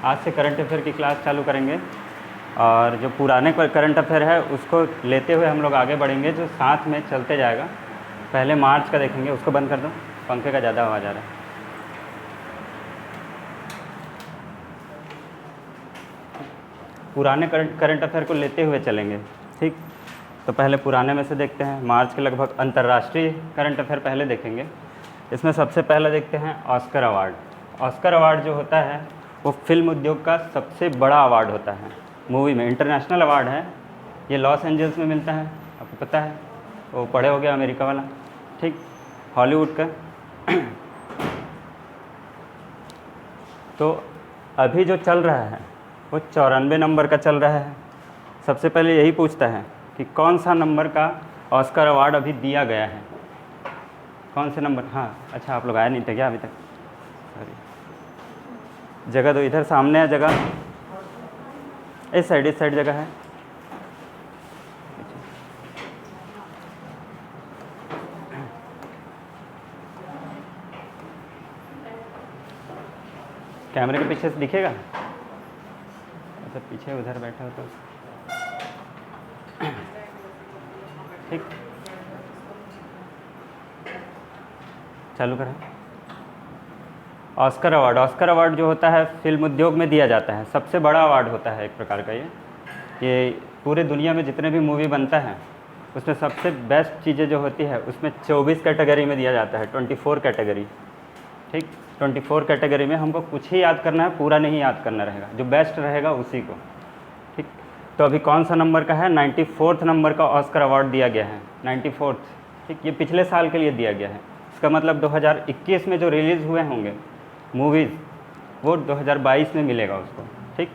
आज से current affair की क्लास चालू करेंगे और जो पुराने करंट अफेयर है उसको लेते हुए हम लोग आगे बढ़ेंगे, जो साथ में चलते जाएगा। पहले मार्च का देखेंगे। उसको बंद कर दो, पंखे का ज़्यादा आवाज़ आ रहा है। पुराने करंट अफेयर को लेते हुए चलेंगे, ठीक। तो पहले पुराने में से देखते हैं। मार्च के लगभग अंतर्राष्ट्रीय करंट अफेयर पहले देखेंगे। इसमें सबसे पहले देखते हैं ऑस्कर अवार्ड। ऑस्कर अवार्ड जो होता है वो फिल्म उद्योग का सबसे बड़ा अवार्ड होता है। मूवी में इंटरनेशनल अवार्ड है। ये लॉस एंजल्स में मिलता है, आपको पता है, वो पढ़े हो गया अमेरिका वाला, ठीक, हॉलीवुड का। तो अभी जो चल रहा है वो 94 नंबर का चल रहा है। सबसे पहले यही पूछता है कि कौन सा नंबर का ऑस्कर अवार्ड अभी दिया गया है, कौन से नंबर। हाँ अच्छा, आप लोग आए नहीं थे क्या अभी तक? सॉरी, जगह तो इधर सामने है, जगह इस साइड जगह है। कैमरे के पीछे से दिखेगा? अच्छा, पीछे उधर बैठा हो तो ठीक, चालू करें। ऑस्कर अवार्ड, ऑस्कर अवार्ड जो होता है फिल्म उद्योग में दिया जाता है। सबसे बड़ा अवार्ड होता है एक प्रकार का। ये पूरे दुनिया में जितने भी मूवी बनता है उसमें सबसे बेस्ट चीज़ें जो होती है उसमें 24 कैटेगरी में दिया जाता है, 24 कैटेगरी, ठीक। 24 कैटेगरी में हमको कुछ ही याद करना है, पूरा नहीं याद करना रहेगा, जो बेस्ट रहेगा उसी को, ठीक। तो अभी कौन सा नंबर का है? 94th नंबर का ऑस्कर अवार्ड दिया गया है, 94th, ठीक। ये पिछले साल के लिए दिया गया है। इसका मतलब 2021 में जो रिलीज़ हुए होंगे मूवीज़ वो 2022 में मिलेगा उसको, ठीक।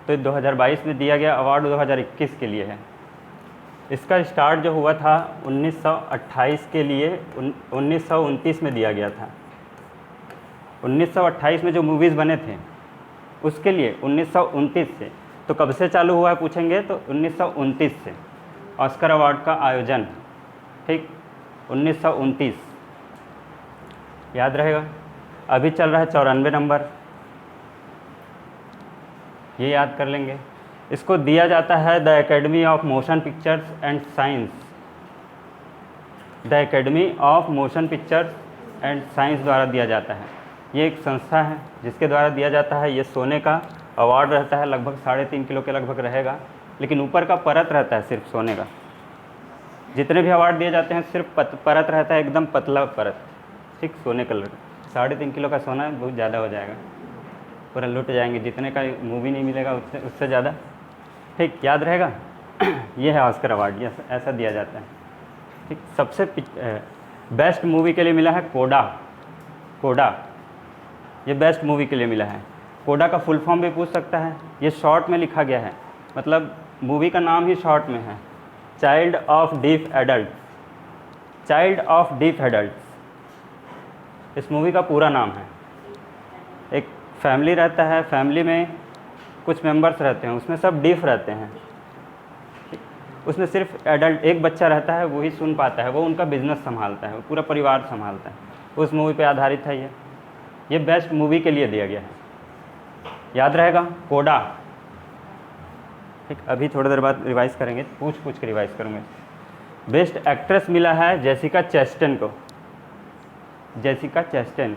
तो 2022 में दिया गया अवार्ड 2021 के लिए है। इसका स्टार्ट जो हुआ था 1928 के लिए 1929 में दिया गया था। 1928 में जो मूवीज़ बने थे उसके लिए 1929 से। तो कब से चालू हुआ है पूछेंगे तो 1929 से ऑस्कर अवार्ड का आयोजन, ठीक, 1929 याद रहेगा। अभी चल रहा है 94 नंबर, ये याद कर लेंगे। इसको दिया जाता है the academy of motion pictures and science, the academy of motion pictures and science द्वारा दिया जाता है। ये एक संस्था है जिसके द्वारा दिया जाता है। ये सोने का अवार्ड रहता है, लगभग 3.5 किलो के लगभग रहेगा, लेकिन ऊपर का परत रहता है सिर्फ सोने का। जितने भी अवार्ड दिए जाते हैं सिर्फ परत रहता है, एकदम पतला परत, ठीक, सोने कलर का। 3.5 किलो का सोना बहुत ज़्यादा हो जाएगा, पूरा लुट जाएंगे। जितने का मूवी नहीं मिलेगा उससे ज़्यादा, ठीक, याद रहेगा। ये है ऑस्कर अवार्ड, ये ऐसा दिया जाता है, ठीक। सबसे बेस्ट मूवी के लिए मिला है कोडा, कोडा, ये बेस्ट मूवी के लिए मिला है। कोडा का फुल फॉर्म भी पूछ सकता है, ये शॉर्ट में लिखा गया है, मतलब मूवी का नाम ही शॉर्ट में है, child of deaf adult, child of deaf adult इस मूवी का पूरा नाम है। एक फैमिली रहता है, फैमिली में कुछ मेंबर्स रहते हैं, उसमें सब डीफ रहते हैं, उसमें सिर्फ एडल्ट एक बच्चा रहता है, वही सुन पाता है, वो उनका बिजनेस संभालता है, वो पूरा परिवार संभालता है। उस मूवी पे आधारित है ये बेस्ट मूवी के लिए दिया गया है, याद रहेगा, कोडा, ठीक। अभी थोड़ी देर बाद रिवाइज़ करेंगे, पूछ के रिवाइज़ करूँगे। बेस्ट एक्ट्रेस मिला है जेसिका चेस्टेन को, जेसिका चेस्टेन,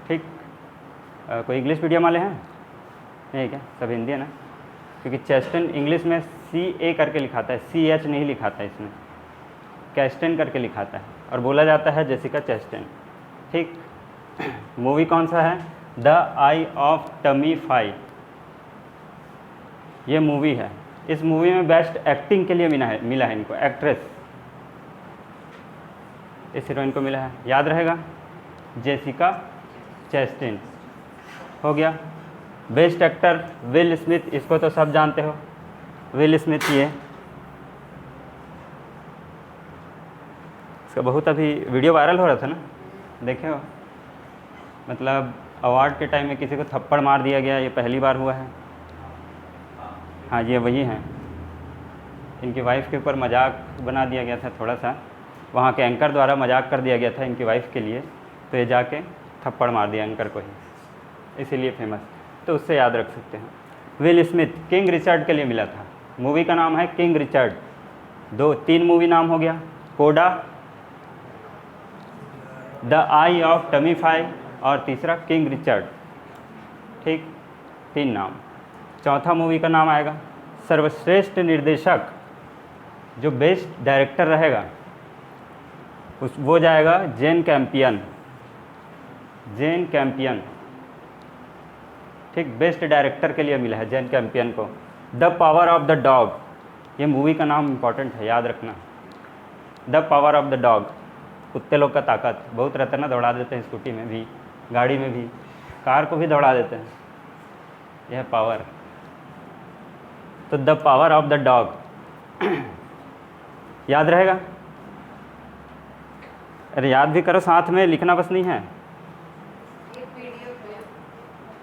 ठीक। कोई इंग्लिश मीडियम वाले हैं? नहीं क्या, सब हिंदी है ना? क्योंकि चेस्टेन इंग्लिश में CA करके लिखाता है, CH नहीं लिखाता है, इसमें कैस्टेन करके लिखाता है और बोला जाता है जेसिका चेस्टेन, ठीक। मूवी कौन सा है? द आई ऑफ टमी फाई, ये मूवी है। इस मूवी में बेस्ट एक्टिंग के लिए मिला है इनको, एक्ट्रेस, इस हीरोइन को मिला है, याद रहेगा, जेसिका चेस्टेन, हो गया। बेस्ट एक्टर विल स्मिथ, इसको तो सब जानते हो, विल स्मिथ, ये इसका बहुत अभी वीडियो वायरल हो रहा था ना, देखे हो? मतलब अवार्ड के टाइम में किसी को थप्पड़ मार दिया गया, ये पहली बार हुआ है। हाँ, ये वही हैं। इनकी वाइफ के ऊपर मजाक बना दिया गया था थोड़ा सा, वहाँ के एंकर द्वारा मजाक कर दिया गया था इनकी वाइफ के लिए, तो ये जाके थप्पड़ मार दिया एंकर को ही। इसीलिए फेमस, तो उससे याद रख सकते हैं। विल स्मिथ किंग रिचर्ड के लिए मिला था, मूवी का नाम है किंग रिचर्ड। 2-3 मूवी नाम हो गया, CODA, the eye of tummy फाई और तीसरा किंग रिचर्ड। ठीक, 3 नाम। चौथा मूवी का नाम आएगा सर्वश्रेष्ठ निर्देशक, जो बेस्ट डायरेक्टर रहेगा वो जाएगा जेन कैंपियन। जेन कैंपियन, ठीक, बेस्ट डायरेक्टर के लिए मिला है जेन कैंपियन को। The power of the dog, ये मूवी का नाम इम्पॉर्टेंट है, याद रखना। The power of the dog, कुत्ते लोग का ताकत। बहुत रहता है ना, दौड़ा देते हैं स्कूटी में भी, गाड़ी में भी, कार को भी दौड़ा देते हैं, यह पावर। तो the power of the dog याद रहेगा। अरे याद भी करो, साथ में लिखना बस नहीं है।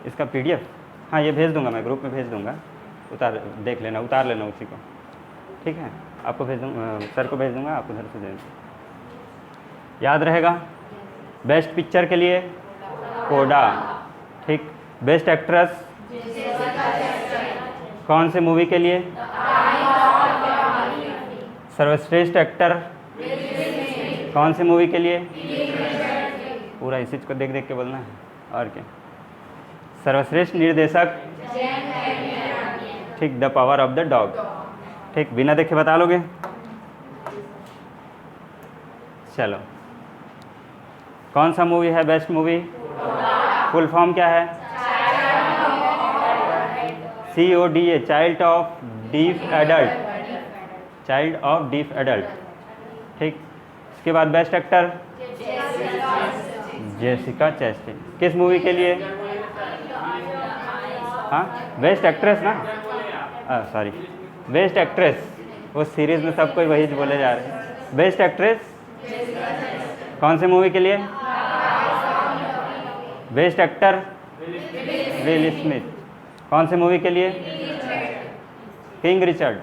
इसका PDF, हाँ ये भेज दूंगा, मैं ग्रुप में भेज दूंगा, उतार देख लेना, उतार लेना उसी को, ठीक है। आपको भेज दूँगा, सर को भेज दूंगा, आप उधर से दे देना। याद रहेगा। बेस्ट पिक्चर के लिए कोडा, ठीक। बेस्ट एक्ट्रेस कौन से मूवी के लिए? सर्वश्रेष्ठ एक्टर कौन सी मूवी के लिए? पूरा इसी को देख देख के बोलना है, और क्या। सर्वश्रेष्ठ निर्देशक, ठीक, the power of the dog, ठीक। बिना देखे बता लोगे? चलो, कौन सा मूवी है बेस्ट मूवी? फुल फॉर्म क्या है? CODA, child of deaf adult, child of deaf adult, ठीक। इसके बाद बेस्ट एक्टर जेसिका चेस्टेन, किस मूवी के लिए? हाँ, बेस्ट एक्ट्रेस ना, सॉरी, बेस्ट एक्ट्रेस, वो सीरीज में सब कोई वही बोले जा रहे हैं। बेस्ट एक्ट्रेस कौन से मूवी के लिए? बेस्ट एक्टर विल स्मिथ, कौन से मूवी के लिए? किंग रिचर्ड,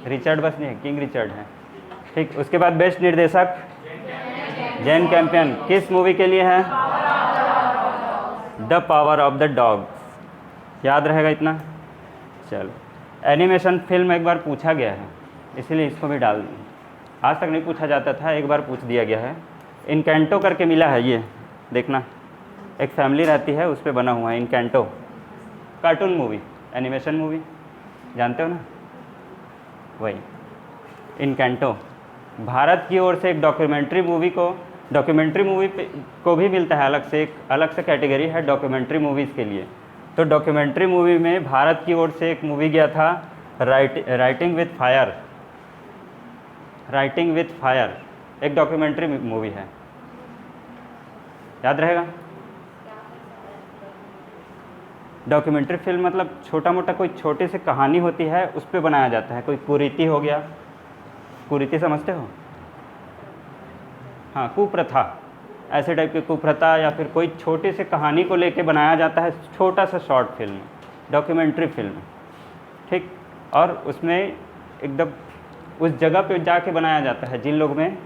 रिचर्ड बस नहीं है, किंग रिचर्ड है, ठीक। उसके बाद बेस्ट निर्देशक जेन कैंपियन, किस मूवी के लिए है? The power of the dog, याद रहेगा इतना। चलो, एनिमेशन फिल्म एक बार पूछा गया है, इसीलिए इसको भी डाल दूँ। आज तक नहीं पूछा जाता था, एक बार पूछ दिया गया है। इनकैंटो करके मिला है, ये देखना, एक फैमिली रहती है, उस पर बना हुआ है इनकैंटो। कार्टून मूवी, एनिमेशन मूवी, जानते हो ना, वही इनकैंटो। भारत की ओर से एक डॉक्यूमेंट्री मूवी को भी मिलता है अलग से, एक अलग से कैटेगरी है डॉक्यूमेंट्री मूवीज़ के लिए। तो डॉक्यूमेंट्री मूवी में भारत की ओर से एक मूवी गया था, writing with fire. Writing with fire एक डॉक्यूमेंट्री मूवी है, याद रहेगा। डॉक्यूमेंट्री फिल्म मतलब छोटा मोटा कोई छोटी सी कहानी होती है, उस पर बनाया जाता है। कोई कुरीति हो गया, कुरीति समझते हो? हाँ, कुप्रथा, ऐसे टाइप की कुप्रथा, या फिर कोई छोटी सी कहानी को लेके बनाया जाता है, छोटा सा शॉर्ट फिल्म, डॉक्यूमेंट्री फिल्म, ठीक। और उसमें एकदम उस जगह पे जाके बनाया जाता है, जिन लोग में,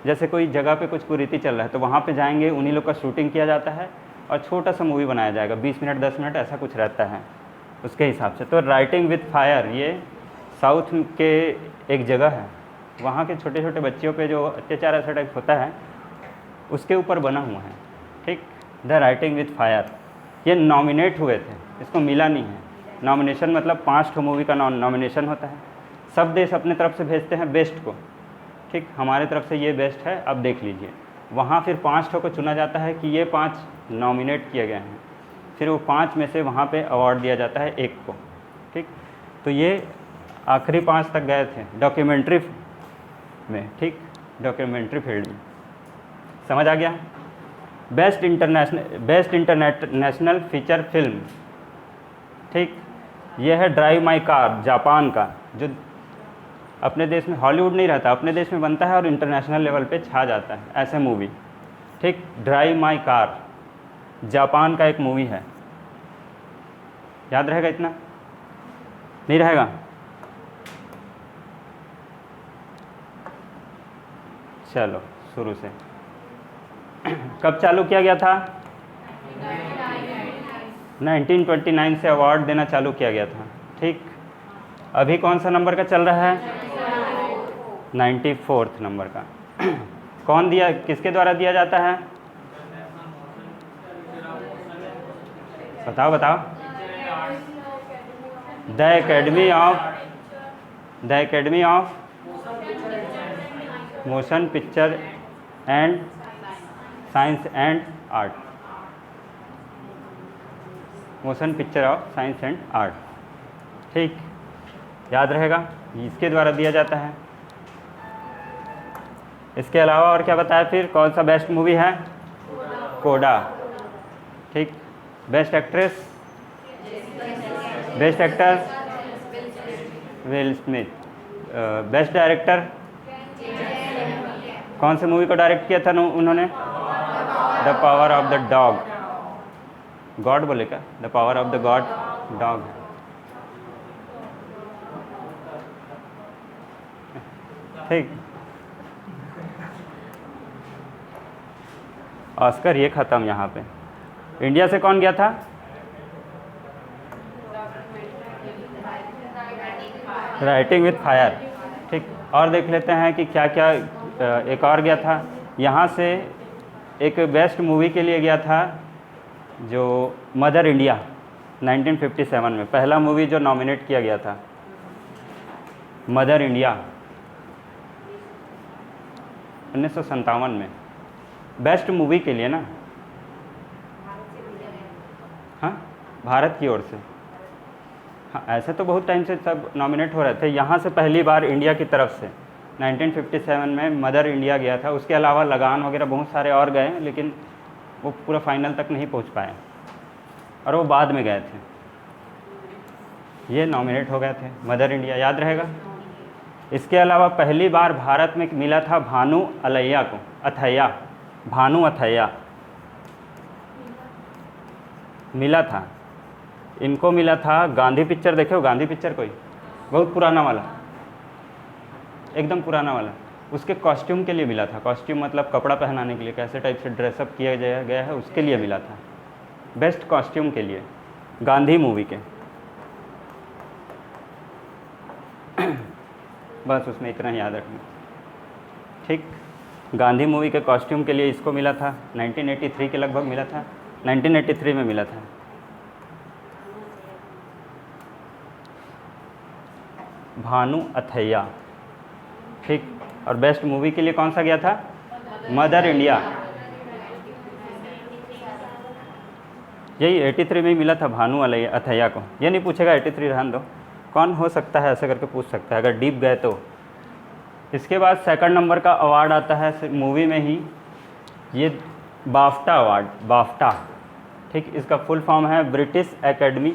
जैसे कोई जगह पे कुछ कुरीति चल रहा है तो वहाँ पे जाएंगे, उन्हीं लोग का शूटिंग किया जाता है और छोटा सा मूवी बनाया जाएगा, 20 मिनट 10 मिनट ऐसा कुछ रहता है उसके हिसाब से। तो राइटिंग विथ फायर ये साउथ के एक जगह है, वहाँ के छोटे छोटे बच्चियों पे जो अत्याचार ऐसा टाइप होता है उसके ऊपर बना हुआ है, ठीक। द राइटिंग विथ फायर, ये नॉमिनेट हुए थे, इसको मिला नहीं है। नॉमिनेशन मतलब 5 मूवी का नॉमिनेशन होता है। सब देश अपने तरफ से भेजते हैं बेस्ट को, ठीक। हमारे तरफ से ये बेस्ट है, अब देख लीजिए। वहाँ फिर 5 को चुना जाता है कि ये 5 नॉमिनेट किए गए हैं, फिर वो 5 में से वहाँ पे अवार्ड दिया जाता है एक को, ठीक। तो ये आखिरी 5 तक गए थे डॉक्यूमेंट्री में, ठीक, डॉक्यूमेंट्री फील्ड में। समझ आ गया। बेस्ट इंटरनेशनल फीचर फिल्म, ठीक, ये है ड्राइव माई कार, जापान का, जो अपने देश में हॉलीवुड नहीं रहता, अपने देश में बनता है और इंटरनेशनल लेवल पे छा जाता है, ऐसे मूवी, ठीक। ड्राइव माई कार जापान का एक मूवी है, याद रहेगा इतना? नहीं रहेगा? चलो शुरू से कब चालू किया गया था? 1929 से अवार्ड देना चालू किया गया था। ठीक, अभी कौन सा नंबर का चल रहा है? 94th नंबर का। कौन दिया, किसके द्वारा दिया जाता है? बताओ बताओ। The academy of motion picture and science and art. Motion picture of science and art. ठीक, याद रहेगा, इसके द्वारा दिया जाता है। इसके अलावा और क्या बताया फिर? कौन सा बेस्ट मूवी है? कोडा। ठीक, best actress, best actor Will Smith. Best director, कौन से मूवी को डायरेक्ट किया था उन्होंने? The power of the dog. God बोले क्या? The power of the God dog. ठीक, ऑस्कर ये ख़त्म। यहाँ पे इंडिया से कौन गया था? Writing with fire. ठीक, और देख लेते हैं कि क्या क्या। एक और गया था यहाँ से, एक बेस्ट मूवी के लिए गया था जो मदर इंडिया 1957 में, पहला मूवी जो नॉमिनेट किया गया था, मदर इंडिया 1957 में, बेस्ट मूवी के लिए ना। हाँ, भारत की ओर से। हाँ, ऐसे तो बहुत टाइम से सब नॉमिनेट हो रहे थे, यहाँ से पहली बार इंडिया की तरफ से 1957 में मदर इंडिया गया था। उसके अलावा लगान वगैरह बहुत सारे और गए, लेकिन वो पूरा फाइनल तक नहीं पहुँच पाए और वो बाद में गए थे। ये नॉमिनेट हो गए थे, मदर इंडिया, याद रहेगा। इसके अलावा पहली बार भारत में मिला था भानु अथैया को, भानु अथैया मिला था। इनको मिला था गांधी पिक्चर, देखे हो गांधी पिक्चर? कोई बहुत पुराना वाला, एकदम पुराना वाला, उसके कॉस्ट्यूम के लिए मिला था। कॉस्ट्यूम मतलब कपड़ा पहनाने के लिए, कैसे टाइप से ड्रेसअप किया गया है, उसके लिए मिला था, बेस्ट कॉस्ट्यूम के लिए, गांधी मूवी के। बस उसमें इतना ही याद रखना। ठीक, गांधी मूवी के कॉस्ट्यूम के लिए इसको मिला था, 1983 के लगभग मिला था, 1983 में मिला था। भानु अथैया। ठीक, और बेस्ट मूवी के लिए कौन सा गया था? Mother India. यही 83 में ही मिला था भानु अथैया को। ये नहीं पूछेगा 83 रहने दो, कौन हो सकता है ऐसे करके पूछ सकता है अगर डीप गए तो। इसके बाद सेकंड नंबर का अवार्ड आता है मूवी में ही, ये बाफ्टा अवार्ड, बाफ्टा। ठीक, इसका फुल फॉर्म है ब्रिटिश एकेडमी,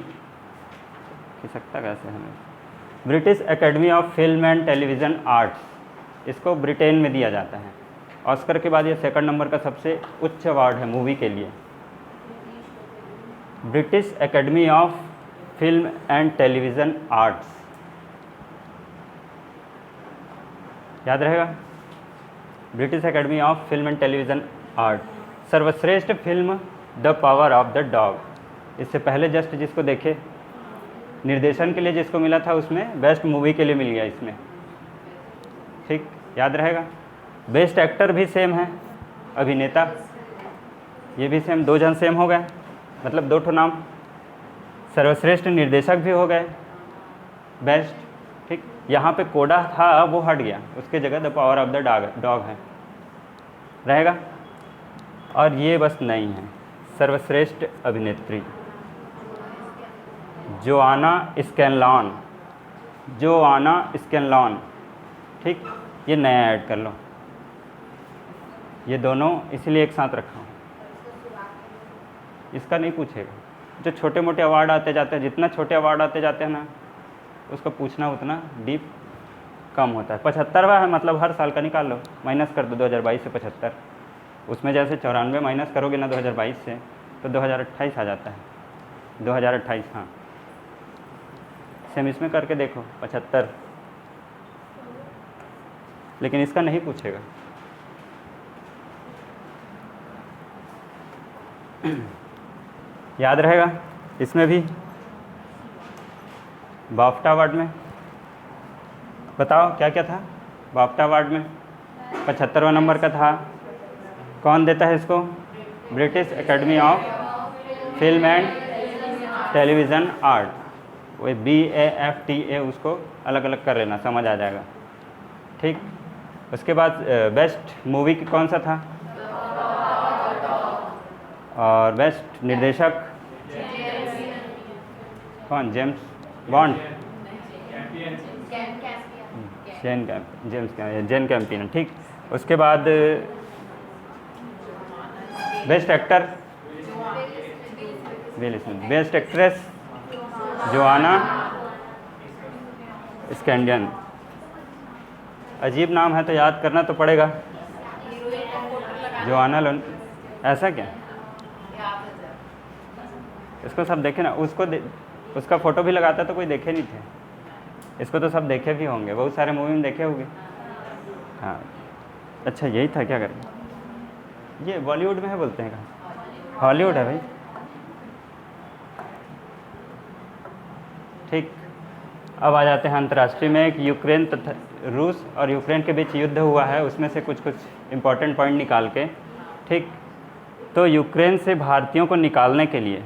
सकता कैसे हमें, British Academy of Film and Television arts. इसको ब्रिटेन में दिया जाता है। ऑस्कर के बाद ये सेकंड नंबर का सबसे उच्च अवार्ड है मूवी के लिए, British Academy of Film and Television Arts. याद रहेगा, British Academy of Film and Television Art. सर्वश्रेष्ठ film the power of the dog. इससे पहले जस्ट जिसको देखे, निर्देशन के लिए जिसको मिला था उसमें बेस्ट मूवी के लिए मिल गया इसमें। ठीक, याद रहेगा। बेस्ट एक्टर भी सेम है, अभिनेता, ये भी सेम, दो जन सेम हो गए, मतलब दो ठो नाम। सर्वश्रेष्ठ निर्देशक भी हो गए बेस्ट। ठीक, यहाँ पे कोडा था वो हट गया, उसके जगह the power of the dog है, रहेगा। और ये बस नहीं है, सर्वश्रेष्ठ अभिनेत्री जोआना स्कैनलॉन, जोआना स्कैनलॉन। ठीक, ये नया ऐड कर लो, ये दोनों इसलिए एक साथ रखा हूँ। इसका नहीं पूछेगा, जो छोटे मोटे अवार्ड आते जाते हैं, जितना छोटे अवार्ड आते जाते हैं ना, उसका पूछना उतना डीप कम होता है। 75वां है, मतलब हर साल का निकाल लो, माइनस कर दो 2022 से 75, उसमें जैसे 94 माइनस करोगे ना 2022 से तो 2028 आ जाता है, 2028। हाँ, सेम इसमें करके देखो 75, लेकिन इसका नहीं पूछेगा। याद रहेगा। इसमें भी बाफ्टा अवार्ड में बताओ क्या क्या था बाफ्टा अवार्ड में? 75वां नंबर का था। कौन देता है इसको? British Academy of Film and Television art, वही BAFTA, उसको अलग अलग कर लेना, समझ आ जाएगा। ठीक, उसके बाद बेस्ट मूवी कौन सा था? और बेस्ट निर्देशक कौन? James Bond, Jane Campion. ठीक, उसके बाद best actor Will Smith, best actress Joanna Scanlan. अजीब नाम है तो याद करना तो पड़ेगा। जोआना लोन, ऐसा क्या? इसको सब देखे ना, उसका फ़ोटो भी लगाता तो कोई देखे नहीं थे। इसको तो सब देखे भी होंगे, बहुत सारे मूवी में देखे होंगे। हाँ, अच्छा यही था क्या करें? ये बॉलीवुड में है बोलते हैं कहाँ? हॉलीवुड है भाई। ठीक, अब आ जाते हैं अंतर्राष्ट्रीय में। एक यूक्रेन तथा रूस और यूक्रेन के बीच युद्ध हुआ है, उसमें से कुछ इम्पोर्टेंट पॉइंट निकाल के। ठीक, तो यूक्रेन से भारतीयों को निकालने के लिए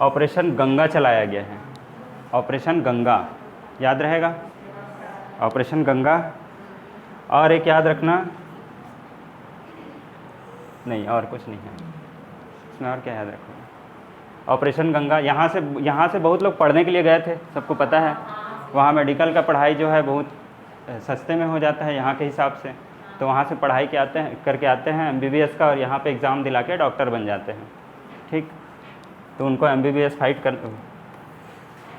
ऑपरेशन गंगा चलाया गया है। ऑपरेशन गंगा याद रहेगा, ऑपरेशन गंगा। और एक याद रखना, नहीं और कुछ नहीं है इसमें, और क्या याद रखोगे? ऑपरेशन गंगा, यहाँ से बहुत लोग पढ़ने के लिए गए थे, सबको पता है। वहाँ मेडिकल का पढ़ाई जो है बहुत सस्ते में हो जाता है यहाँ के हिसाब से, तो वहाँ से पढ़ाई करके आते हैं MBBS का, और यहाँ पे एग्ज़ाम दिला के डॉक्टर बन जाते हैं। ठीक, तो उनको MBBS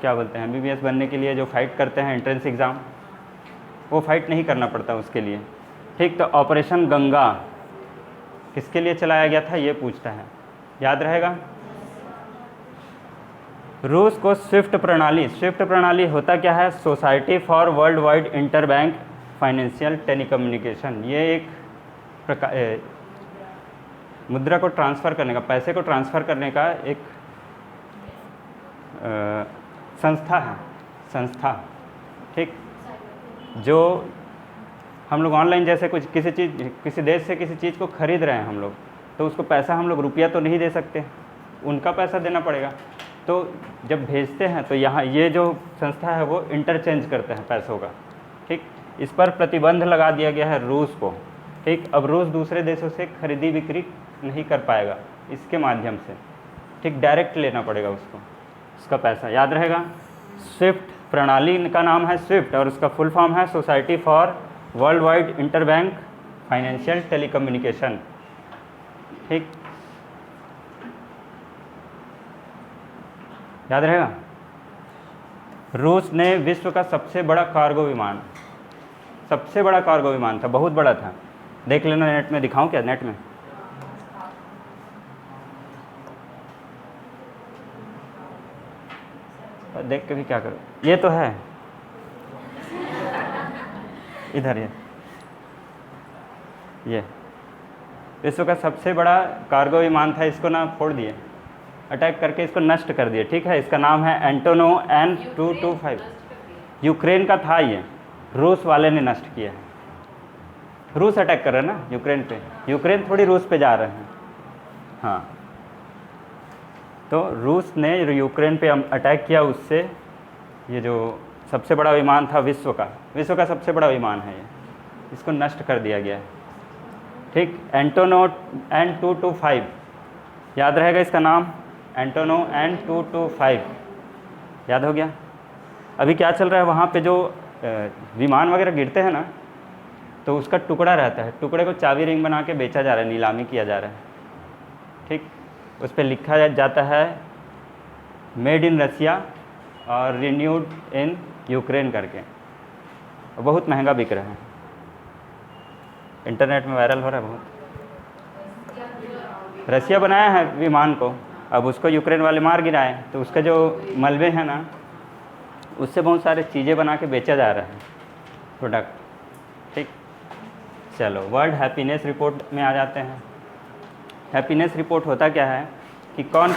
क्या बोलते हैं, MBBS बनने के लिए जो फाइट करते हैं एंट्रेंस एग्ज़ाम, वो फाइट नहीं करना पड़ता उसके लिए। ठीक, तो ऑपरेशन गंगा किसके लिए चलाया गया था ये पूछता है, याद रहेगा। रूस को स्विफ्ट प्रणाली होता क्या है? Society for world wide inter bank financial telecommunication. ये एक मुद्रा को ट्रांसफ़र करने का, पैसे को ट्रांसफ़र करने का एक संस्था है। ठीक, जो हम लोग ऑनलाइन जैसे कुछ किसी देश से किसी चीज़ को ख़रीद रहे हैं हम लोग, तो उसको पैसा हम लोग रुपया तो नहीं दे सकते, उनका पैसा देना पड़ेगा। तो जब भेजते हैं तो यहाँ ये जो संस्था है वो इंटरचेंज करते हैं पैसों का। ठीक, इस पर प्रतिबंध लगा दिया गया है रूस को। ठीक, अब रूस दूसरे देशों से खरीदी बिक्री नहीं कर पाएगा इसके माध्यम से। ठीक, डायरेक्ट लेना पड़ेगा उसको, उसका पैसा याद रहेगा। स्विफ्ट प्रणाली का नाम है स्विफ्ट, और उसका फुल फॉर्म है society for world wide interbank financial telecommunication. ठीक, याद रहेगा। रूस ने विश्व का सबसे बड़ा कार्गो विमान था, बहुत बड़ा था। देख लेना नेट में, दिखाऊं क्या नेट में? देख के भी क्या करो, ये तो है इधर, ये विश्व का सबसे बड़ा कार्गो विमान था। इसको ना फोड़ दिए, अटैक करके इसको नष्ट कर दिए। ठीक है, इसका नाम है एंटोनोव N225। यूक्रेन का था ये, रूस वाले ने नष्ट किया है। रूस अटैक कर रहे हैं ना यूक्रेन पे, यूक्रेन थोड़ी रूस पे जा रहे हैं। हाँ, तो रूस ने यूक्रेन पे अटैक किया, उससे ये जो सबसे बड़ा विमान था विश्व का सबसे बड़ा विमान है ये, इसको नष्ट कर दिया गया है। ठीक, एंटोनोव N225 याद रहेगा इसका नाम, एंटोनोव N225 याद हो गया। अभी क्या चल रहा है वहाँ पे, जो विमान वगैरह गिरते हैं ना, तो उसका टुकड़ा रहता है, टुकड़े को चाबी रिंग बना के बेचा जा रहा है, नीलामी किया जा रहा है। ठीक, उस पर लिखा जाता है मेड इन रसिया और रिन्यूड इन यूक्रेन करके, और बहुत महंगा बिक रहा है, इंटरनेट में वायरल हो रहा है बहुत। रसिया बनाया है विमान को, अब उसको यूक्रेन वाले मार गिराए, तो उसका जो मलबे हैं ना, उससे बहुत सारे चीज़ें बना के बेचा जा रहा है प्रोडक्ट। ठीक, चलो वर्ल्ड हैप्पीनेस रिपोर्ट में आ जाते हैं। हैप्पीनेस रिपोर्ट होता क्या है? कि कौन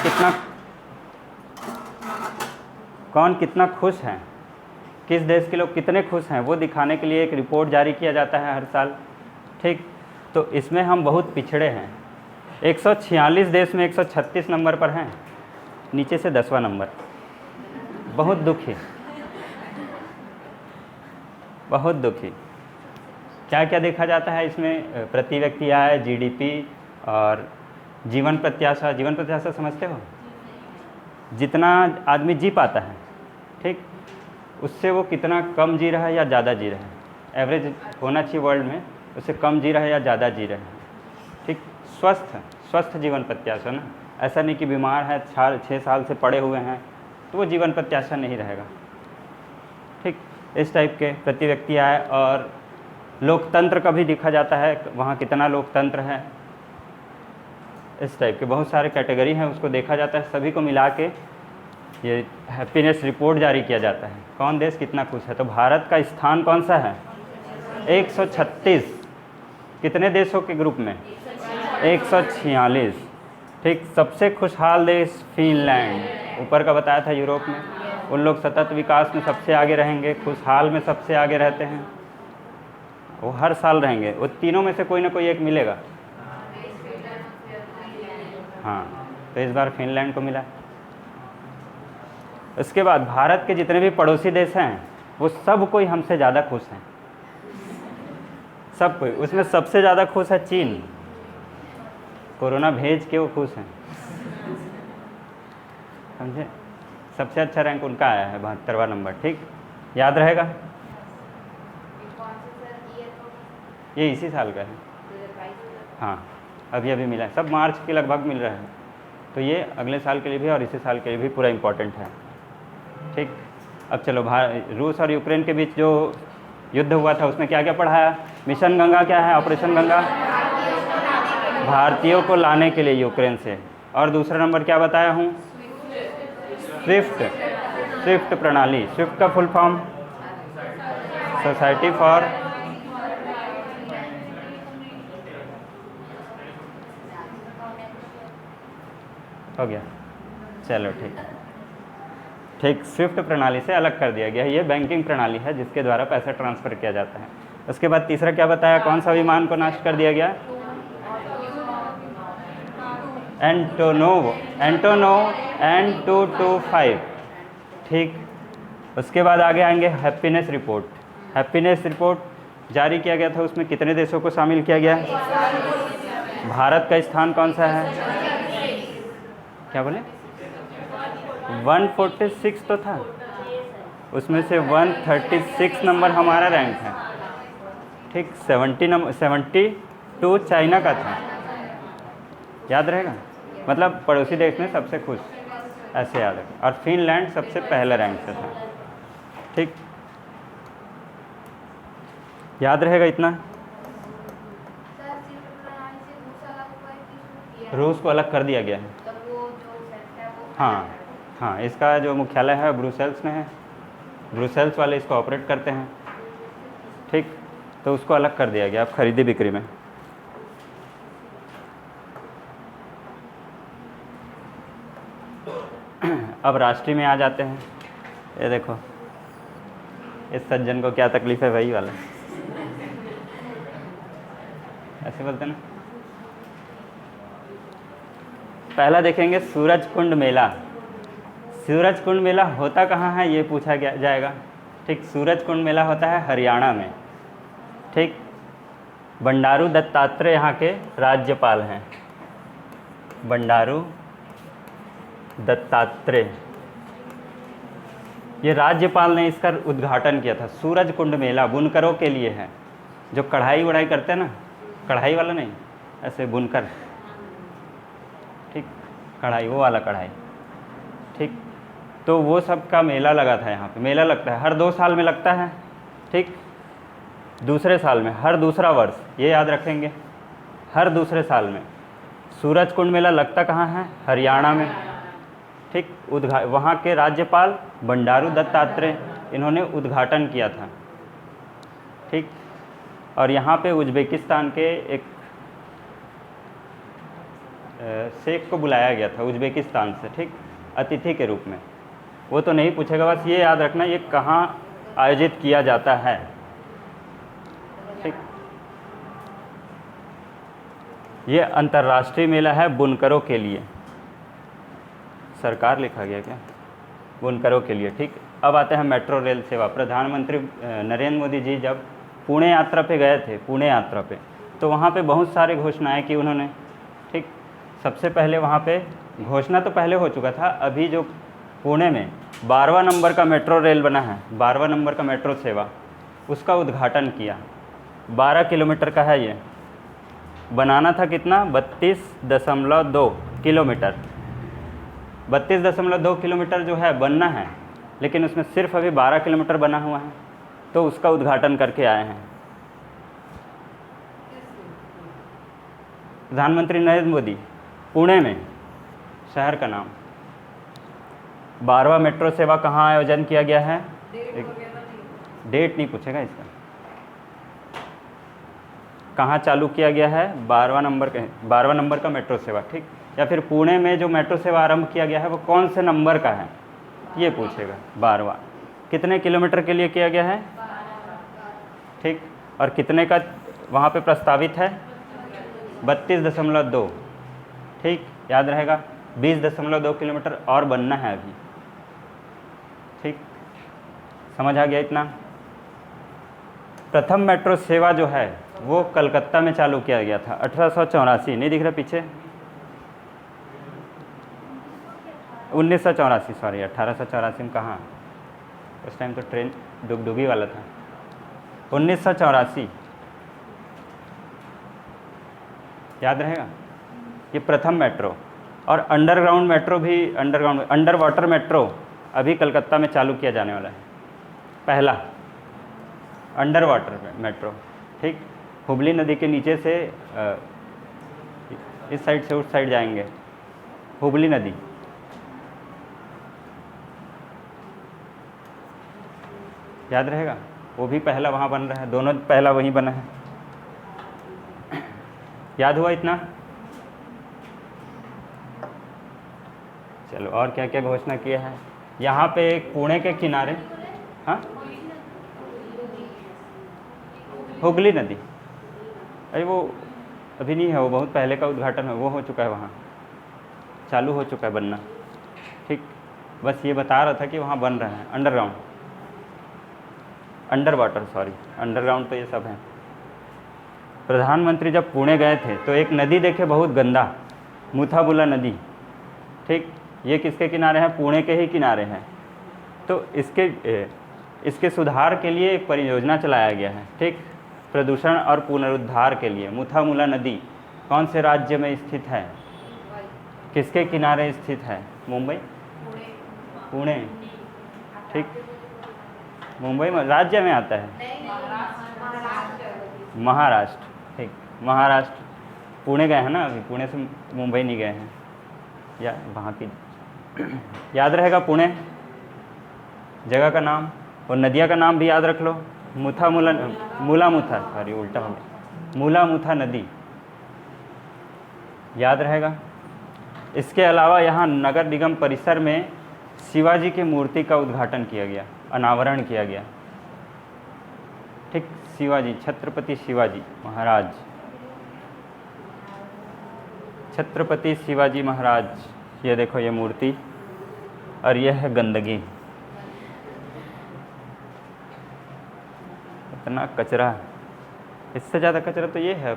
कितना खुश है, किस देश के लोग कितने खुश हैं, वो दिखाने के लिए एक रिपोर्ट जारी किया जाता है हर साल। ठीक, तो इसमें हम बहुत पिछड़े हैं। 146 देश में 136 नंबर पर हैं, नीचे से 10वां नंबर। बहुत दुखी, बहुत दुखी। क्या क्या देखा जाता है इसमें? प्रति व्यक्ति आय, जीडीपी और जीवन प्रत्याशा। जीवन प्रत्याशा समझते हो? जितना आदमी जी पाता है, ठीक, उससे वो कितना कम जी रहा है या ज़्यादा जी रहा है। एवरेज होना चाहिए वर्ल्ड में, उससे कम जी रहा है या ज़्यादा जी रहा है। ठीक, स्वस्थ जीवन प्रत्याशा ना, ऐसा नहीं कि बीमार है, 6 साल से पड़े हुए हैं तो वो जीवन प्रत्याशा नहीं रहेगा। ठीक, इस टाइप के प्रति व्यक्ति आय। और लोकतंत्र का भी देखा जाता है, वहाँ कितना लोकतंत्र है। इस टाइप के बहुत सारे कैटेगरी हैं, उसको देखा जाता है। सभी को मिला के ये हैप्पीनेस रिपोर्ट जारी किया जाता है, कौन देश कितना खुश है। तो भारत का स्थान कौन सा है? 136। कितने देशों के ग्रुप में? 146। ठीक, सबसे खुशहाल देश फिनलैंड, ऊपर का बताया था यूरोप में। उन लोग सतत विकास में सबसे आगे रहेंगे, खुशहाल में सबसे आगे रहते हैं, वो हर साल रहेंगे। वो तीनों में से कोई ना कोई एक मिलेगा। हाँ, तो इस बार फिनलैंड को मिला। उसके बाद भारत के जितने भी पड़ोसी देश हैं वो सब कोई हमसे ज़्यादा खुश हैं, सब कोई। उसमें सबसे ज़्यादा खुश है चीन, कोरोना भेज के वो खुश हैं, समझे। सबसे अच्छा रैंक उनका आया है, 72वां नंबर। ठीक, याद रहेगा। ये इसी साल का है। हाँ, अभी अभी मिला है, सब मार्च के लगभग मिल रहा है। तो ये अगले साल के लिए भी और इसी साल के लिए भी पूरा इम्पोर्टेंट है। ठीक, अब चलो रूस और यूक्रेन के बीच जो युद्ध हुआ था उसमें क्या क्या पढ़ाया? मिशन गंगा क्या है? ऑपरेशन गंगा, भारतीयों को लाने के लिए यूक्रेन से। और दूसरा नंबर क्या बताया हूँ? स्विफ्ट प्रणाली। स्विफ्ट का फुल फॉर्म सोसाइटी फॉर हो गया, चलो ठीक। ठीक, स्विफ्ट प्रणाली से अलग कर दिया गया है। ये बैंकिंग प्रणाली है जिसके द्वारा पैसा ट्रांसफ़र किया जाता है। उसके बाद तीसरा क्या बताया? कौन सा विमान को नष्ट कर दिया गया? Antonov N225। ठीक, उसके बाद आगे आएंगे हैप्पीनेस रिपोर्ट। हैप्पीनेस रिपोर्ट जारी किया गया था, उसमें कितने देशों को शामिल किया गया? भारत का स्थान कौन सा है? क्या बोले? 146 तो था, उसमें से 136 नंबर हमारा रैंक है। ठीक, 72 चाइना का था, याद रहेगा। मतलब पड़ोसी देश में सबसे खुश, ऐसे याद है। और फिनलैंड सबसे पहले रैंक से था। ठीक, याद रहेगा इतना। रूस को अलग कर दिया गया है। हाँ हाँ, इसका जो मुख्यालय है ब्रुसेल्स में है, ब्रुसेल्स वाले इसको ऑपरेट करते हैं। ठीक, तो उसको अलग कर दिया गया अब खरीदी बिक्री में। अब राष्ट्रीय में आ जाते हैं। ये देखो, इस सज्जन को क्या तकलीफ है, वही वाला ऐसे बोलते ना। पहला देखेंगे सूरज कुंड मेला। सूरज कुंड मेला होता कहाँ है ये पूछा जाएगा। ठीक, सूरज कुंड मेला होता है हरियाणा में। ठीक, बंडारू दत्तात्रेय यहाँ के राज्यपाल हैं, बंडारू दत्तात्रेय। ये राज्यपाल ने इसका उद्घाटन किया था। सूरज कुंड मेला बुनकरों के लिए है, जो कढ़ाई वढ़ाई करते हैं ना, कढ़ाई वाला नहीं, ऐसे बुनकर। ठीक, कढ़ाई, वो वाला कढ़ाई। ठीक, तो वो सब का मेला लगा था यहाँ पे। मेला लगता है हर 2 साल में लगता है। ठीक, दूसरे साल में, हर दूसरा वर्ष, ये याद रखेंगे, हर दूसरे साल में सूरज कुंड मेला लगता कहाँ है? हरियाणा में। ठीक, वहाँ के राज्यपाल बंडारू दत्तात्रेय, इन्होंने उद्घाटन किया था। ठीक, और यहाँ पे उज्बेकिस्तान के एक शेख को बुलाया गया था उज्बेकिस्तान से, ठीक, अतिथि के रूप में। वो तो नहीं पूछेगा, बस ये याद रखना ये कहाँ आयोजित किया जाता है, ठीक। ये अंतर्राष्ट्रीय मेला है बुनकरों के लिए, सरकार लिखा गया क्या, बुनकरों के लिए, ठीक। अब आते हैं मेट्रो रेल सेवा। प्रधानमंत्री नरेंद्र मोदी जी जब पुणे यात्रा पे गए थे, पुणे यात्रा पे, तो वहाँ पे बहुत सारे घोषणाएं की उन्होंने, ठीक। सबसे पहले वहाँ पे घोषणा तो पहले हो चुका था, अभी जो पुणे में 12वां नंबर का मेट्रो रेल बना है, 12वां नंबर का मेट्रो सेवा, उसका उद्घाटन किया। 12 किलोमीटर का है ये, बनाना था कितना, 32.2 किलोमीटर। 32.2 किलोमीटर जो है बनना है, लेकिन उसमें सिर्फ अभी 12 किलोमीटर बना हुआ है, तो उसका उद्घाटन करके आए हैं प्रधानमंत्री नरेंद्र मोदी। पुणे में शहर का नाम। 12वां मेट्रो सेवा कहाँ आयोजन किया गया है, डेट नहीं पूछेगा इसका, कहाँ चालू किया गया है, 12वां नंबर का मेट्रो सेवा, ठीक। या फिर पुणे में जो मेट्रो सेवा आरंभ किया गया है वो कौन से नंबर का है, ये पूछेगा। 12वां। कितने किलोमीटर के लिए किया गया है, ठीक, और कितने का वहाँ पे प्रस्तावित है, 32.2, ठीक, याद रहेगा। 20.2 किलोमीटर और बनना है अभी, ठीक, समझ आ गया इतना। प्रथम मेट्रो सेवा जो है वो कलकत्ता में चालू किया गया था 1884, नहीं दिख रहा पीछे, 1984, सॉरी 1884 में कहाँ, उस टाइम तो ट्रेन डुगडुगी वाला था। 1984 याद रहेगा। ये प्रथम मेट्रो, और अंडरग्राउंड मेट्रो भी, अंडर वाटर मेट्रो अभी कलकत्ता में चालू किया जाने वाला है, पहला अंडर वाटर मेट्रो, ठीक। हुबली नदी के नीचे से इस साइड से उस साइड जाएंगे, हुबली नदी, याद रहेगा। वो भी पहला वहाँ बन रहा है, दोनों पहला वहीं बना है। याद हुआ इतना। चलो, और क्या क्या घोषणा किया है। यहाँ पे एक पुणे के किनारे, हाँ, हुगली नदी, अरे वो अभी नहीं है, वो बहुत पहले का उद्घाटन है, वो हो चुका है, वहाँ चालू हो चुका है बनना, ठीक। बस ये बता रहा था कि वहाँ बन रहा है अंडर वाटर, सॉरी, अंडरग्राउंड तो ये सब है। प्रधानमंत्री जब पुणे गए थे तो एक नदी देखे बहुत गंदा, मुथाबुला नदी, ठीक। ये किसके किनारे हैं, पुणे के ही किनारे हैं। तो इसके सुधार के लिए एक परियोजना चलाया गया है, ठीक, प्रदूषण और पुनरुद्धार के लिए। मुथामुला नदी कौन से राज्य में स्थित है, किसके किनारे स्थित है, मुंबई, पुणे, ठीक, मुंबई में राज्य में आता है, महाराष्ट्र, ठीक, महाराष्ट्र। पुणे गए हैं ना अभी, पुणे से मुंबई नहीं गए हैं, या वहाँ की याद रहेगा। पुणे जगह का नाम, और नदिया का नाम भी याद रख लो, मूलामुथा, सॉरी उल्टा हो गया, मूलामुथा नदी, याद रहेगा। इसके अलावा यहाँ नगर निगम परिसर में शिवाजी की मूर्ति का उद्घाटन किया गया, अनावरण किया गया, ठीक। शिवाजी, छत्रपति शिवाजी महाराज, छत्रपति शिवाजी महाराज, ये देखो ये मूर्ति, और यह है गंदगी, इतना कचरा, इससे ज़्यादा कचरा तो ये है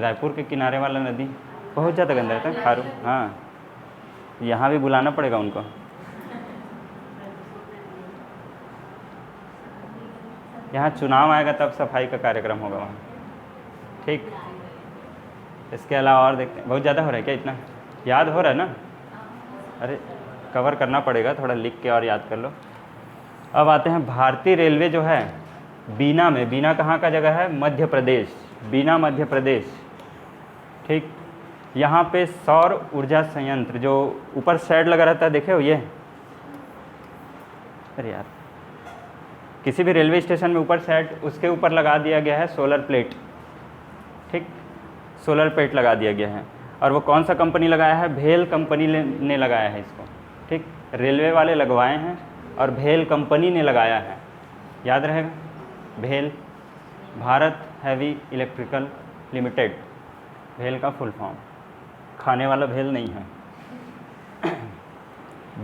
रायपुर के किनारे वाला नदी, बहुत ज़्यादा गंदा रहता है, खारू। हाँ, यहाँ भी बुलाना पड़ेगा उनको। यहाँ चुनाव आएगा तब सफाई का कार्यक्रम होगा वहाँ, ठीक। इसके अलावा और देखते हैं, बहुत ज़्यादा हो रहा है क्या, इतना याद हो रहा है ना, अरे कवर करना पड़ेगा, थोड़ा लिख के और याद कर लो। अब आते हैं भारतीय रेलवे जो है बीना में, बीना कहाँ का जगह है, मध्य प्रदेश, बीना मध्य प्रदेश, ठीक। यहाँ पे सौर ऊर्जा संयंत्र जो ऊपर शेड लगा रहता है, देखे हो ये, अरे यार, किसी भी रेलवे स्टेशन में ऊपर शेड, उसके ऊपर लगा दिया गया है सोलर प्लेट, ठीक, सोलर प्लेट लगा दिया गया है। और वो कौन सा कंपनी लगाया है? भेल कंपनी ने लगाया है इसको, ठीक। रेलवे वाले लगवाए हैं और भेल कंपनी ने लगाया है, याद रहेगा। भेल, भारत हैवी इलेक्ट्रिकल लिमिटेड, भेल का फुल फॉर्म, खाने वाला भेल नहीं है।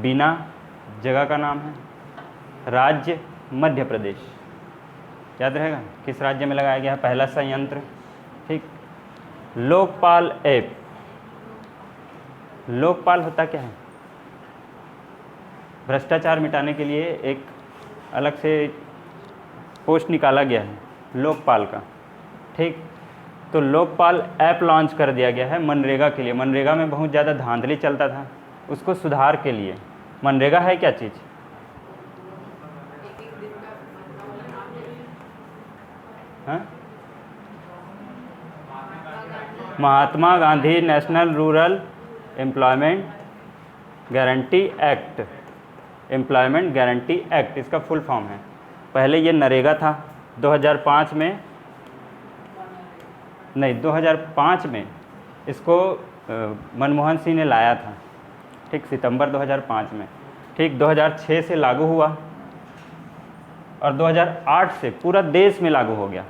बीना जगह का नाम है, राज्य मध्य प्रदेश, याद रहेगा किस राज्य में लगाया गया है पहला संयंत्र, ठीक। लोकपाल ऐप, लोकपाल होता क्या है? भ्रष्टाचार मिटाने के लिए एक अलग से पोस्ट निकाला गया है लोकपाल का, ठीक। तो लोकपाल ऐप लॉन्च कर दिया गया है मनरेगा के लिए। मनरेगा में बहुत ज़्यादा धांधली चलता था, उसको सुधार के लिए। मनरेगा है क्या चीज़? हाँ, Mahatma Gandhi national rural employment guarantee Act, employment guarantee act इसका फुल फॉर्म है। पहले ये नरेगा था, 2005 में नहीं 2005 में इसको मनमोहन सिंह ने लाया था, ठीक, सितंबर 2005 में, ठीक। 2006 से लागू हुआ और 2008 से पूरा देश में लागू हो गया।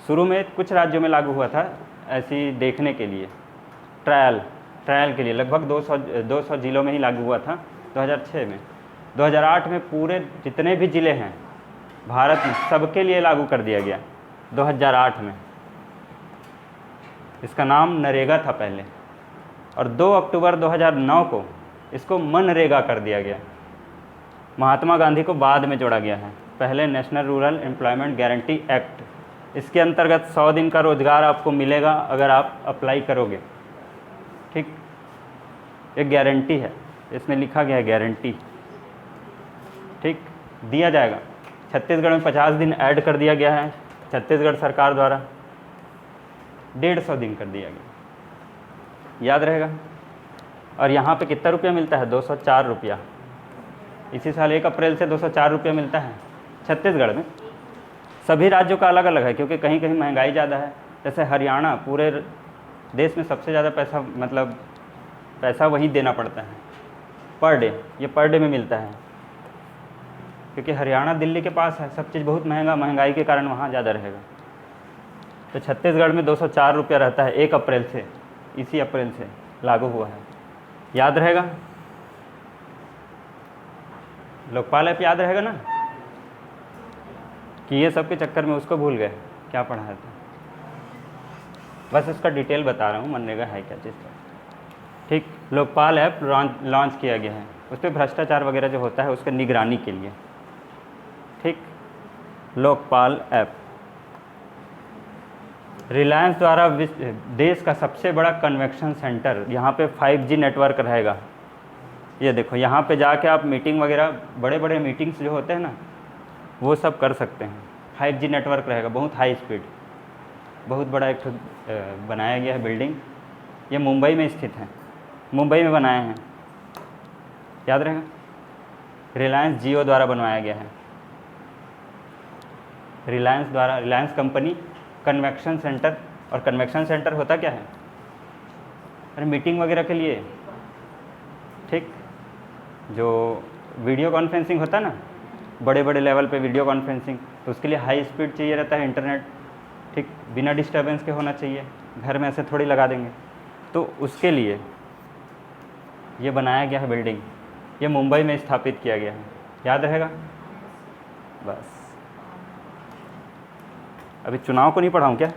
शुरू में कुछ राज्यों में लागू हुआ था ऐसी देखने के लिए, ट्रायल के लिए, लगभग 200 ज़िलों में ही लागू हुआ था 2006 में। 2008 में पूरे जितने भी ज़िले हैं भारत में सबके लिए लागू कर दिया गया 2008 में। इसका नाम नरेगा था पहले, और 2 अक्टूबर 2009 को इसको मनरेगा कर दिया गया। महात्मा गांधी को बाद में जोड़ा गया है, पहले national rural employment guarantee act. इसके अंतर्गत 100 दिन का रोज़गार आपको मिलेगा अगर आप अप्लाई करोगे, ठीक। एक गारंटी है, इसमें लिखा गया है गारंटी, ठीक, दिया जाएगा। छत्तीसगढ़ में 50 दिन ऐड कर दिया गया है छत्तीसगढ़ सरकार द्वारा, 150 दिन कर दिया गया, याद रहेगा। और यहाँ पे कितना रुपया मिलता है? 204 रुपया। इसी साल 1 अप्रैल से 204 रुपया मिलता है छत्तीसगढ़ में। सभी राज्यों का अलग अलग है क्योंकि कहीं कहीं महंगाई ज़्यादा है। जैसे हरियाणा पूरे देश में सबसे ज़्यादा पैसा वहीं देना पड़ता है पर डे, ये पर डे में मिलता है क्योंकि हरियाणा दिल्ली के पास है, सब चीज़ बहुत महंगा, महंगाई के कारण वहाँ ज़्यादा रहेगा। तो छत्तीसगढ़ में 204 रुपया रहता है 1 अप्रैल से, इसी अप्रैल से लागू हुआ है, याद रहेगा। लोकपाल ऐप याद रहेगा ना, कि ये सब के चक्कर में उसको भूल गए क्या पढ़ाया था। बस उसका डिटेल बता रहा हूँ, मनरेगा है क्या चीज़ का, ठीक। लोकपाल ऐप लॉन्च किया गया है, उस पर भ्रष्टाचार वगैरह जो होता है उसके निगरानी के लिए, ठीक। लोकपाल ऐप रिलायंस द्वारा देश का सबसे बड़ा कन्वेक्शन सेंटर, यहाँ पे 5G नेटवर्क रहेगा। ये देखो, यहाँ पे जाके आप मीटिंग वगैरह, बड़े बड़े मीटिंग्स जो होते हैं ना, वो सब कर सकते हैं। 5G नेटवर्क रहेगा, बहुत हाई स्पीड, बहुत बड़ा एक बनाया गया है बिल्डिंग। ये मुंबई में स्थित है, मुंबई में बनाए हैं, याद रहेगा। रिलायंस जियो द्वारा बनवाया गया है, रिलायंस कंपनी कन्वेक्शन सेंटर। और कन्वेक्शन सेंटर होता क्या है? अरे मीटिंग वगैरह के लिए, ठीक। जो वीडियो कॉन्फ्रेंसिंग होता है ना, बड़े बड़े लेवल पे वीडियो कॉन्फ्रेंसिंग, तो उसके लिए हाई स्पीड चाहिए रहता है इंटरनेट, ठीक, बिना डिस्टर्बेंस के होना चाहिए, घर में ऐसे थोड़ी लगा देंगे। तो उसके लिए ये बनाया गया है बिल्डिंग, ये मुंबई में स्थापित किया गया है, याद रहेगा। बस अभी चुनाव को नहीं पढ़ाऊँ क्या?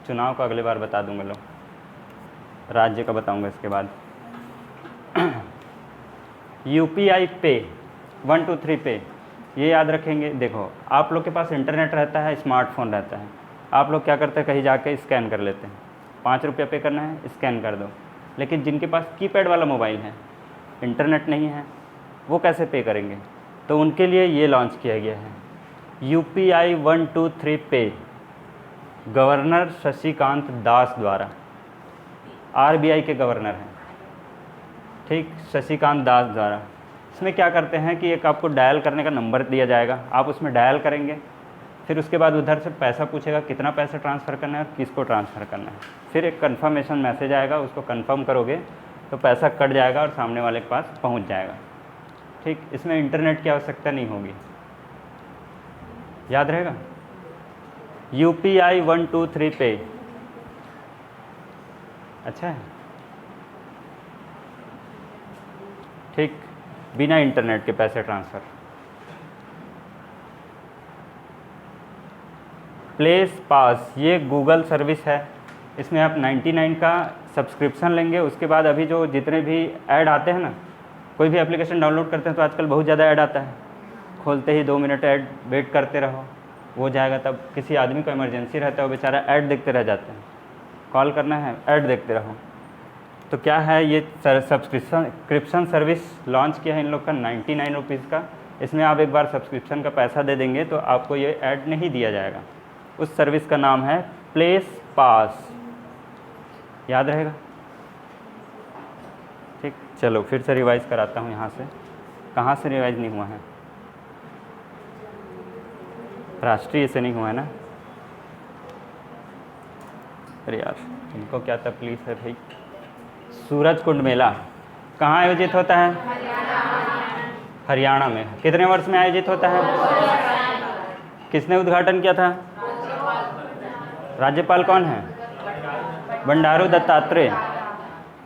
चुनाव को अगले बार बता दूंगा, लोग राज्य का बताऊंगा इसके बाद। UPI पे 1 2 3 पे ये याद रखेंगे। देखो, आप लोग के पास इंटरनेट रहता है, स्मार्टफोन रहता है, आप लोग क्या करते हैं, कहीं जाके स्कैन कर लेते हैं, 5 रुपया पे करना है, स्कैन कर दो। लेकिन जिनके पास कीपैड वाला मोबाइल है, इंटरनेट नहीं है, वो कैसे पे करेंगे? तो उनके लिए ये लॉन्च किया गया है UPI 1 2 3 पे, गवर्नर शशिकांत दास द्वारा, RBI के गवर्नर हैं, ठीक, शशिकांत दास द्वारा। इसमें क्या करते हैं कि एक आपको डायल करने का नंबर दिया जाएगा, आप उसमें डायल करेंगे, फिर उसके बाद उधर से पैसा पूछेगा कितना पैसा ट्रांसफ़र करना है और किसको ट्रांसफ़र करना है। फिर एक कन्फर्मेशन मैसेज आएगा, उसको कंफर्म करोगे तो पैसा कट जाएगा और सामने वाले के पास पहुंच जाएगा। ठीक, इसमें इंटरनेट की आवश्यकता नहीं होगी, याद रहेगा। UPI 1 2 3 पे अच्छा है, ठीक, बिना इंटरनेट के पैसे ट्रांसफ़र। प्लेस पास ये गूगल सर्विस है, इसमें आप 99 का सब्सक्रिप्शन लेंगे, उसके बाद अभी जो जितने भी ऐड आते हैं ना, कोई भी एप्लीकेशन डाउनलोड करते हैं तो आजकल बहुत ज़्यादा ऐड आता है, खोलते ही 2 मिनट ऐड वेट करते रहो, वो जाएगा। तब किसी आदमी को इमरजेंसी रहता है, वो बेचारा ऐड देखते रह जाते हैं, कॉल करना है ऐड देखते रहो। तो क्या है, ये सब्सक्रिप्शन सर्विस लॉन्च किया है इन लोग का 99 रुपीज़ का। इसमें आप एक बार सब्सक्रिप्शन का पैसा दे देंगे तो आपको ये ऐड नहीं दिया जाएगा। उस सर्विस का नाम है प्लेस पास, याद रहेगा। ठीक, चलो फिर से रिवाइज कराता हूँ यहाँ से, कहाँ से रिवाइज नहीं हुआ है, राष्ट्रीय से नहीं हुआ है ना। अरे यार इनको क्या तकलीफ है भाई। सूरज कुंड मेला कहाँ आयोजित होता है? हरियाणा में। कितने वर्ष में आयोजित होता है? किसने उद्घाटन किया था? राज्यपाल कौन है? बंडारू दत्तात्रेय।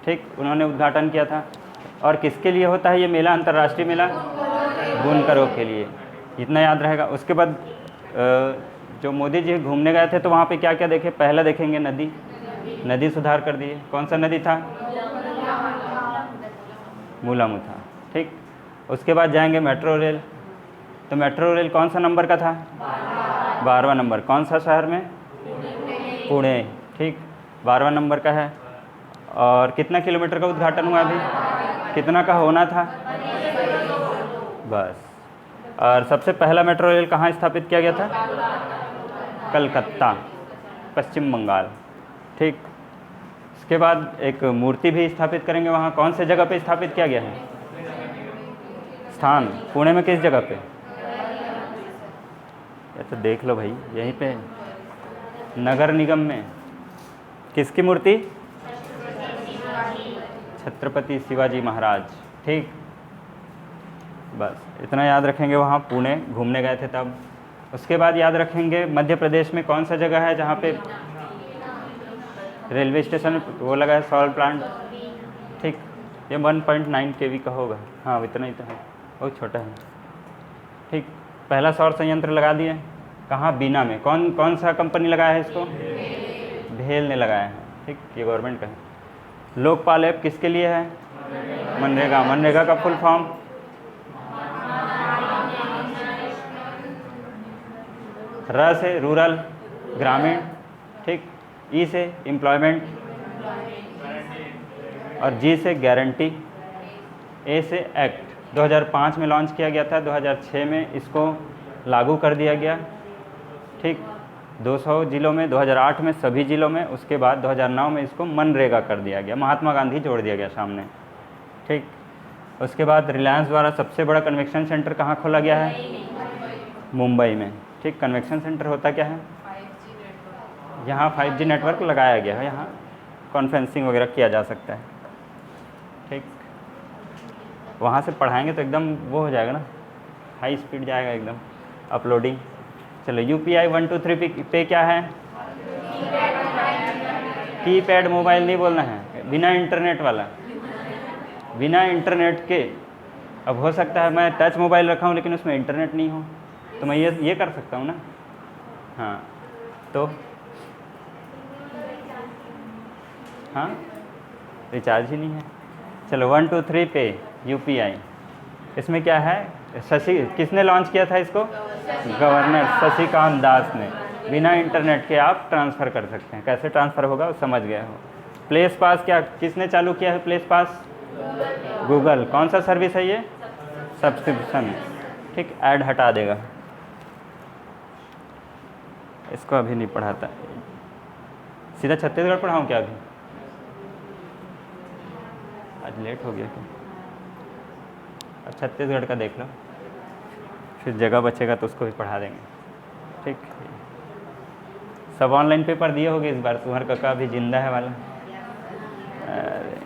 ठीक, उन्होंने उद्घाटन किया था। और किसके लिए होता है ये मेला, अंतर्राष्ट्रीय मेला? बुनकरों के लिए, इतना याद रहेगा। उसके बाद जो मोदी जी घूमने गए थे तो वहाँ पे क्या क्या देखे? पहला देखेंगे नदी सुधार कर दिए। कौन सा नदी था? मूलामुथा। ठीक, उसके बाद जाएंगे मेट्रो रेल, तो मेट्रो रेल कौन सा नंबर का था? 12वां नंबर। कौन सा शहर में? पुणे। ठीक, 12वां नंबर का है। और कितना किलोमीटर का उद्घाटन हुआ अभी? कितना का होना था? बस। और सबसे पहला मेट्रो रेल कहाँ स्थापित किया गया था? कलकत्ता, पश्चिम बंगाल। ठीक, इसके बाद एक मूर्ति भी स्थापित करेंगे वहाँ। कौन से जगह पे स्थापित किया गया है? स्थान पुणे में किस जगह पे? ये तो देख लो भाई, यहीं पे नगर निगम में। किसकी मूर्ति? छत्रपति शिवाजी महाराज। ठीक, बस इतना याद रखेंगे। वहाँ पुणे घूमने गए थे तब। उसके बाद याद रखेंगे मध्य प्रदेश में कौन सा जगह है जहाँ पे रेलवे स्टेशन वो लगा है, सौर प्लांट। ठीक, ये 1.9 kV का होगा। हाँ इतना ही तो है, बहुत छोटा है। ठीक, पहला सौर संयंत्र लगा दिए। कहाँ? बीना में। कौन सा कंपनी लगाया है इसको? भेल ने लगाया है। ठीक, ये गवर्नमेंट का है। लोकपाल ऐप किसके लिए है? मनरेगा। मनरेगा का फुल फॉर्म? र से रूरल, ग्रामीण। ठीक, ई से एम्प्लॉयमेंट, और जी से गारंटी, ए से एक्ट। 2005 में लॉन्च किया गया था, 2006 में इसको लागू कर दिया गया। ठीक, 200 जिलों में, 2008 में सभी जिलों में। उसके बाद 2009 में इसको मनरेगा कर दिया गया, महात्मा गांधी जोड़ दिया गया सामने। ठीक, उसके बाद रिलायंस द्वारा सबसे बड़ा कन्वेक्शन सेंटर कहाँ खोला गया है? मुंबई में। ठीक, कन्वेक्शन सेंटर होता क्या है? यहाँ 5G नेटवर्क लगाया गया है, यहाँ कॉन्फ्रेंसिंग वगैरह किया जा सकता है। ठीक, वहाँ से पढ़ाएंगे तो एकदम वो हो जाएगा ना, हाई स्पीड जाएगा एकदम अपलोडिंग। चलो UPI 1 2 3 पे क्या है? कीपैड मोबाइल नहीं बोलना है, बिना इंटरनेट वाला, बिना इंटरनेट के। अब हो सकता है मैं टच मोबाइल रखा हूँ लेकिन उसमें इंटरनेट नहीं हो, तो मैं ये कर सकता हूँ ना। हाँ, तो हाँ रिचार्ज ही नहीं है। चलो 1 2 3 पे UPI, इसमें क्या है? किसने लॉन्च किया था इसको? गवर्नर शशिकांत दास ने। बिना इंटरनेट के आप ट्रांसफ़र कर सकते हैं। कैसे ट्रांसफ़र होगा वो समझ गए हो। प्लेस पास क्या किसने चालू किया है? प्लेस पास गूगल। कौन सा सर्विस है ये? सब्सक्रिप्शन। ठीक, ऐड हटा देगा, इसको अभी नहीं पढ़ाता। सीधा छत्तीसगढ़ पढ़ाऊँ क्या अभी? आज लेट हो गया क्या? अब छत्तीसगढ़ का देख लो, फिर जगह बचेगा तो उसको भी पढ़ा देंगे। ठीक। सब ऑनलाइन पेपर दिए होगे इस बार, तुम्हारा काका अभी जिंदा है वाला। अरे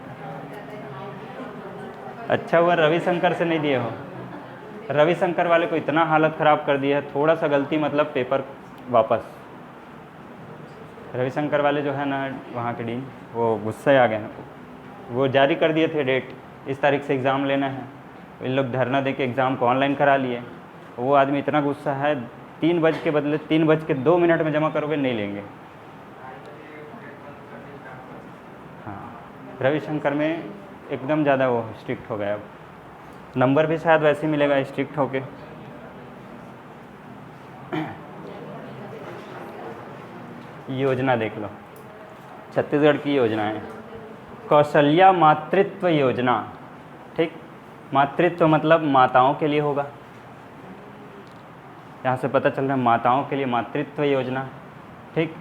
अच्छा हुआ रविशंकर से नहीं दिए हो। रविशंकर वाले को इतना हालत ख़राब कर दिया है, थोड़ा सा गलती मतलब पेपर वापस। रविशंकर वाले जो है ना वहाँ के डीन, वो गुस्से आ गए हैं। वो जारी कर दिए थे डेट, इस तारीख से एग्ज़ाम लेना है, इन लोग धरना दे के एग्ज़ाम को ऑनलाइन करा लिए। वो आदमी इतना गुस्सा है, 3 बज के बदले 3:02 में जमा करोगे नहीं लेंगे। हाँ, रविशंकर में एकदम ज़्यादा वो स्ट्रिक्ट हो गया। अब नंबर भी शायद वैसे ही मिलेगा स्ट्रिक्ट होके। योजना देख लो, छत्तीसगढ़ की योजना है कौशल्या मातृत्व योजना। ठीक, मातृत्व मतलब माताओं के लिए होगा, यहाँ से पता चल रहा है माताओं के लिए मातृत्व योजना। ठीक,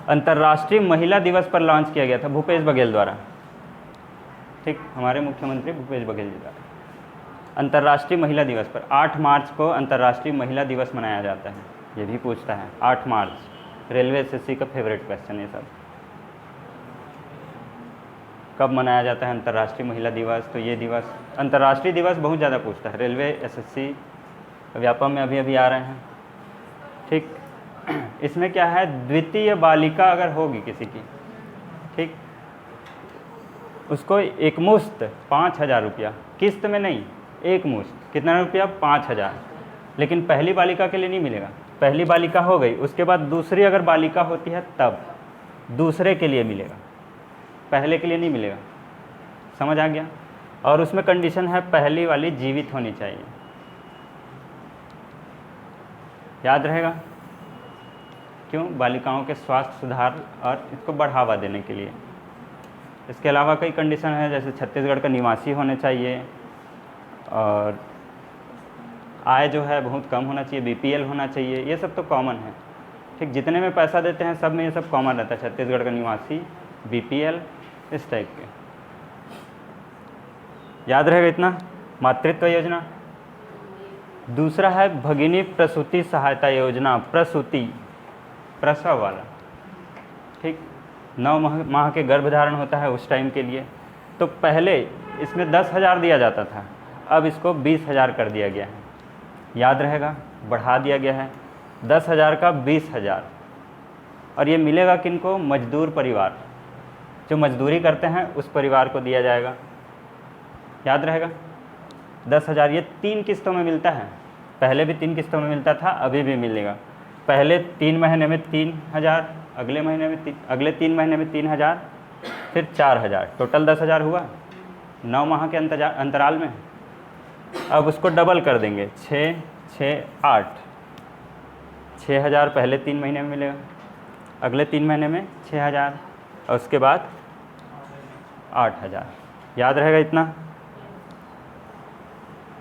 अंतर्राष्ट्रीय महिला दिवस पर लॉन्च किया गया था भूपेश बघेल द्वारा। ठीक, हमारे मुख्यमंत्री भूपेश बघेल जी द्वारा अंतर्राष्ट्रीय महिला दिवस पर 8 मार्च को अंतर्राष्ट्रीय महिला दिवस मनाया जाता है। ये भी पूछता है 8 मार्च, रेलवे एसएससी का फेवरेट क्वेश्चन है सब। कब मनाया जाता है अंतर्राष्ट्रीय महिला दिवस? तो ये दिवस, अंतर्राष्ट्रीय दिवस बहुत ज़्यादा पूछता है, रेलवे एसएससी व्यापम में अभी अभी आ रहे हैं। ठीक, इसमें क्या है, द्वितीय बालिका अगर होगी किसी की, ठीक, उसको एकमुश्त 5,000 रुपया, किस्त में नहीं, एक मुश्त। कितना रुपया? 5,000। लेकिन पहली बालिका के लिए नहीं मिलेगा। पहली बालिका हो गई, उसके बाद दूसरी अगर बालिका होती है तब दूसरे के लिए मिलेगा, पहले के लिए नहीं मिलेगा। समझ आ गया? और उसमें कंडीशन है पहली वाली जीवित होनी चाहिए। याद रहेगा क्यों? बालिकाओं के स्वास्थ्य सुधार और इसको बढ़ावा देने के लिए। इसके अलावा कई कंडीशन है, जैसे छत्तीसगढ़ का निवासी होने चाहिए, और आय जो है बहुत कम होना चाहिए, बीपीएल होना चाहिए। ये सब तो कॉमन है। ठीक, जितने में पैसा देते हैं सब में ये सब कॉमन रहता है, छत्तीसगढ़ का निवासी, बीपीएल, इस टाइप के। याद रहेगा इतना? मातृत्व योजना। दूसरा है भगिनी प्रसूति सहायता योजना, प्रसूति, प्रसव वाला। ठीक, 9 माह के गर्भधारण होता है उस टाइम के लिए। तो पहले इसमें 10,000 दिया जाता था, अब इसको 20,000 कर दिया गया है। याद रहेगा, बढ़ा दिया गया है 10,000 का 20,000। और ये मिलेगा किनको? मजदूर परिवार, जो मजदूरी करते हैं उस परिवार को दिया जाएगा। याद रहेगा 10,000। ये 3 किस्तों में मिलता है, पहले भी 3 किस्तों में मिलता था, अभी भी मिलेगा। पहले 3 महीने में 3,000, अगले महीने में अगले 3 महीने में 3,000, फिर 4,000, टोटल 10,000 हुआ 9 माह के अंतराल में। अब उसको डबल कर देंगे, 6, 6, 8, 6,000 पहले 3 महीने में मिलेगा, अगले 3 महीने में 6,000, और उसके बाद 8,000। याद रहेगा इतना?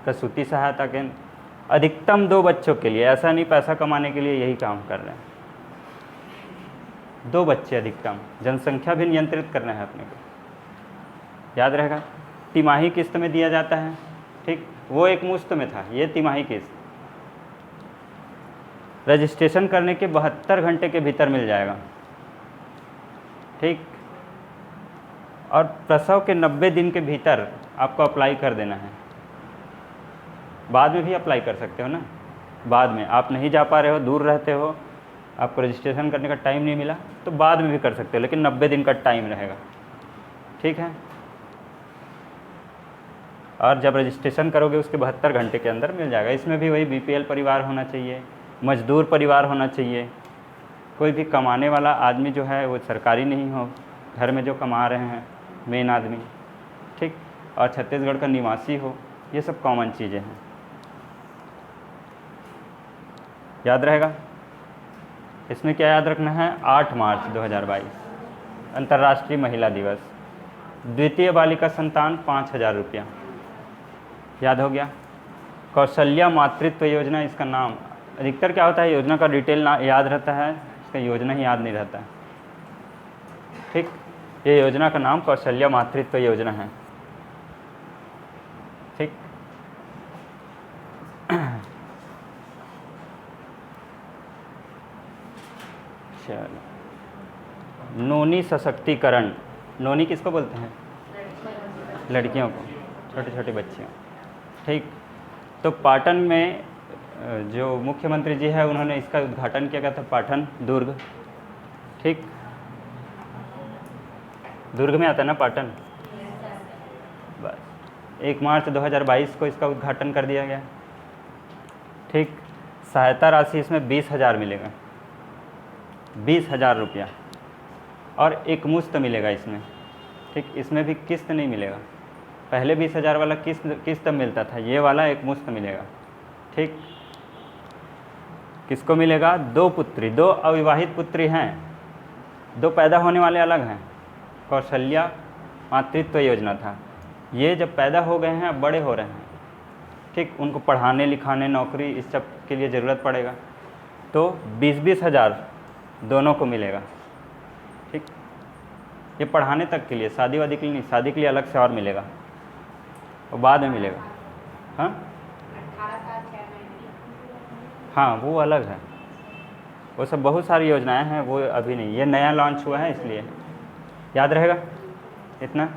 प्रसूति सहायता केंद्र अधिकतम 2 बच्चों के लिए, ऐसा नहीं पैसा कमाने के लिए यही काम कर रहे हैं। 2 बच्चे अधिकतम, जनसंख्या भी नियंत्रित करना है अपने को। याद रहेगा, तिमाही किस्त में दिया जाता है। ठीक, वो एक मुश्त में था, ये तिमाही किस्त। रजिस्ट्रेशन करने के 72 घंटे के भीतर मिल जाएगा। ठीक, और प्रसव के 90 दिन के भीतर आपको अप्लाई कर देना है। बाद में भी अप्लाई कर सकते हो ना, बाद में आप नहीं जा पा रहे हो, दूर रहते हो, आपको रजिस्ट्रेशन करने का टाइम नहीं मिला, तो बाद में भी कर सकते हो, लेकिन 90 दिन का टाइम रहेगा। ठीक है, और जब रजिस्ट्रेशन करोगे उसके 72 घंटे के अंदर मिल जाएगा। इसमें भी वही बीपीएल परिवार होना चाहिए, मजदूर परिवार होना चाहिए, कोई भी कमाने वाला आदमी जो है वो सरकारी नहीं हो, घर में जो कमा रहे हैं मेन आदमी। ठीक, और छत्तीसगढ़ का निवासी हो। ये सब कॉमन चीज़ें हैं। याद रहेगा, इसमें क्या याद रखना है? 8 मार्च 2022 अंतर्राष्ट्रीय महिला दिवस। द्वितीय बालिका संतान 5,000 रुपया। याद हो गया? कौशल्या मातृत्व योजना इसका नाम। अधिकतर क्या होता है, योजना का डिटेल ना याद रहता है, इसका योजना ही याद नहीं रहता है। ठीक, ये योजना का नाम कौशल्या मातृत्व योजना है। ठीक, नोनी सशक्तिकरण। नोनी किसको बोलते हैं? लड़कियों को, छोटे छोटे बच्चियों। ठीक, तो पाटन में जो मुख्यमंत्री जी है उन्होंने इसका उद्घाटन किया गया था, पाटन दुर्ग। ठीक, दुर्ग में आता है ना पाटन। बस 1 मार्च 2022 को इसका उद्घाटन कर दिया गया। ठीक, सहायता राशि इसमें 20,000 मिलेगा, 20,000 रुपया, और एक मुश्त मिलेगा इसमें। ठीक, इसमें भी किस्त नहीं मिलेगा। पहले 20,000 वाला किस्त मिलता था, ये वाला एक मुश्त मिलेगा। ठीक, किसको मिलेगा? 2 पुत्री, 2 अविवाहित पुत्री हैं, 2 पैदा होने वाले अलग हैं। कौशल्या मातृत्व योजना था, ये जब पैदा हो गए हैं अब बड़े हो रहे हैं। ठीक, उनको पढ़ाने लिखाने, नौकरी, इस सब के लिए ज़रूरत पड़ेगा, तो 20-20 हज़ार दोनों को मिलेगा। ठीक, ये पढ़ाने तक के लिए, शादी वादी के लिए नहीं, शादी के लिए अलग से और मिलेगा, और बाद में मिलेगा। हाँ, वो अलग है, वो सब बहुत सारी योजनाएं हैं, वो अभी नहीं, ये नया लॉन्च हुआ है इसलिए। याद रहेगा इतना?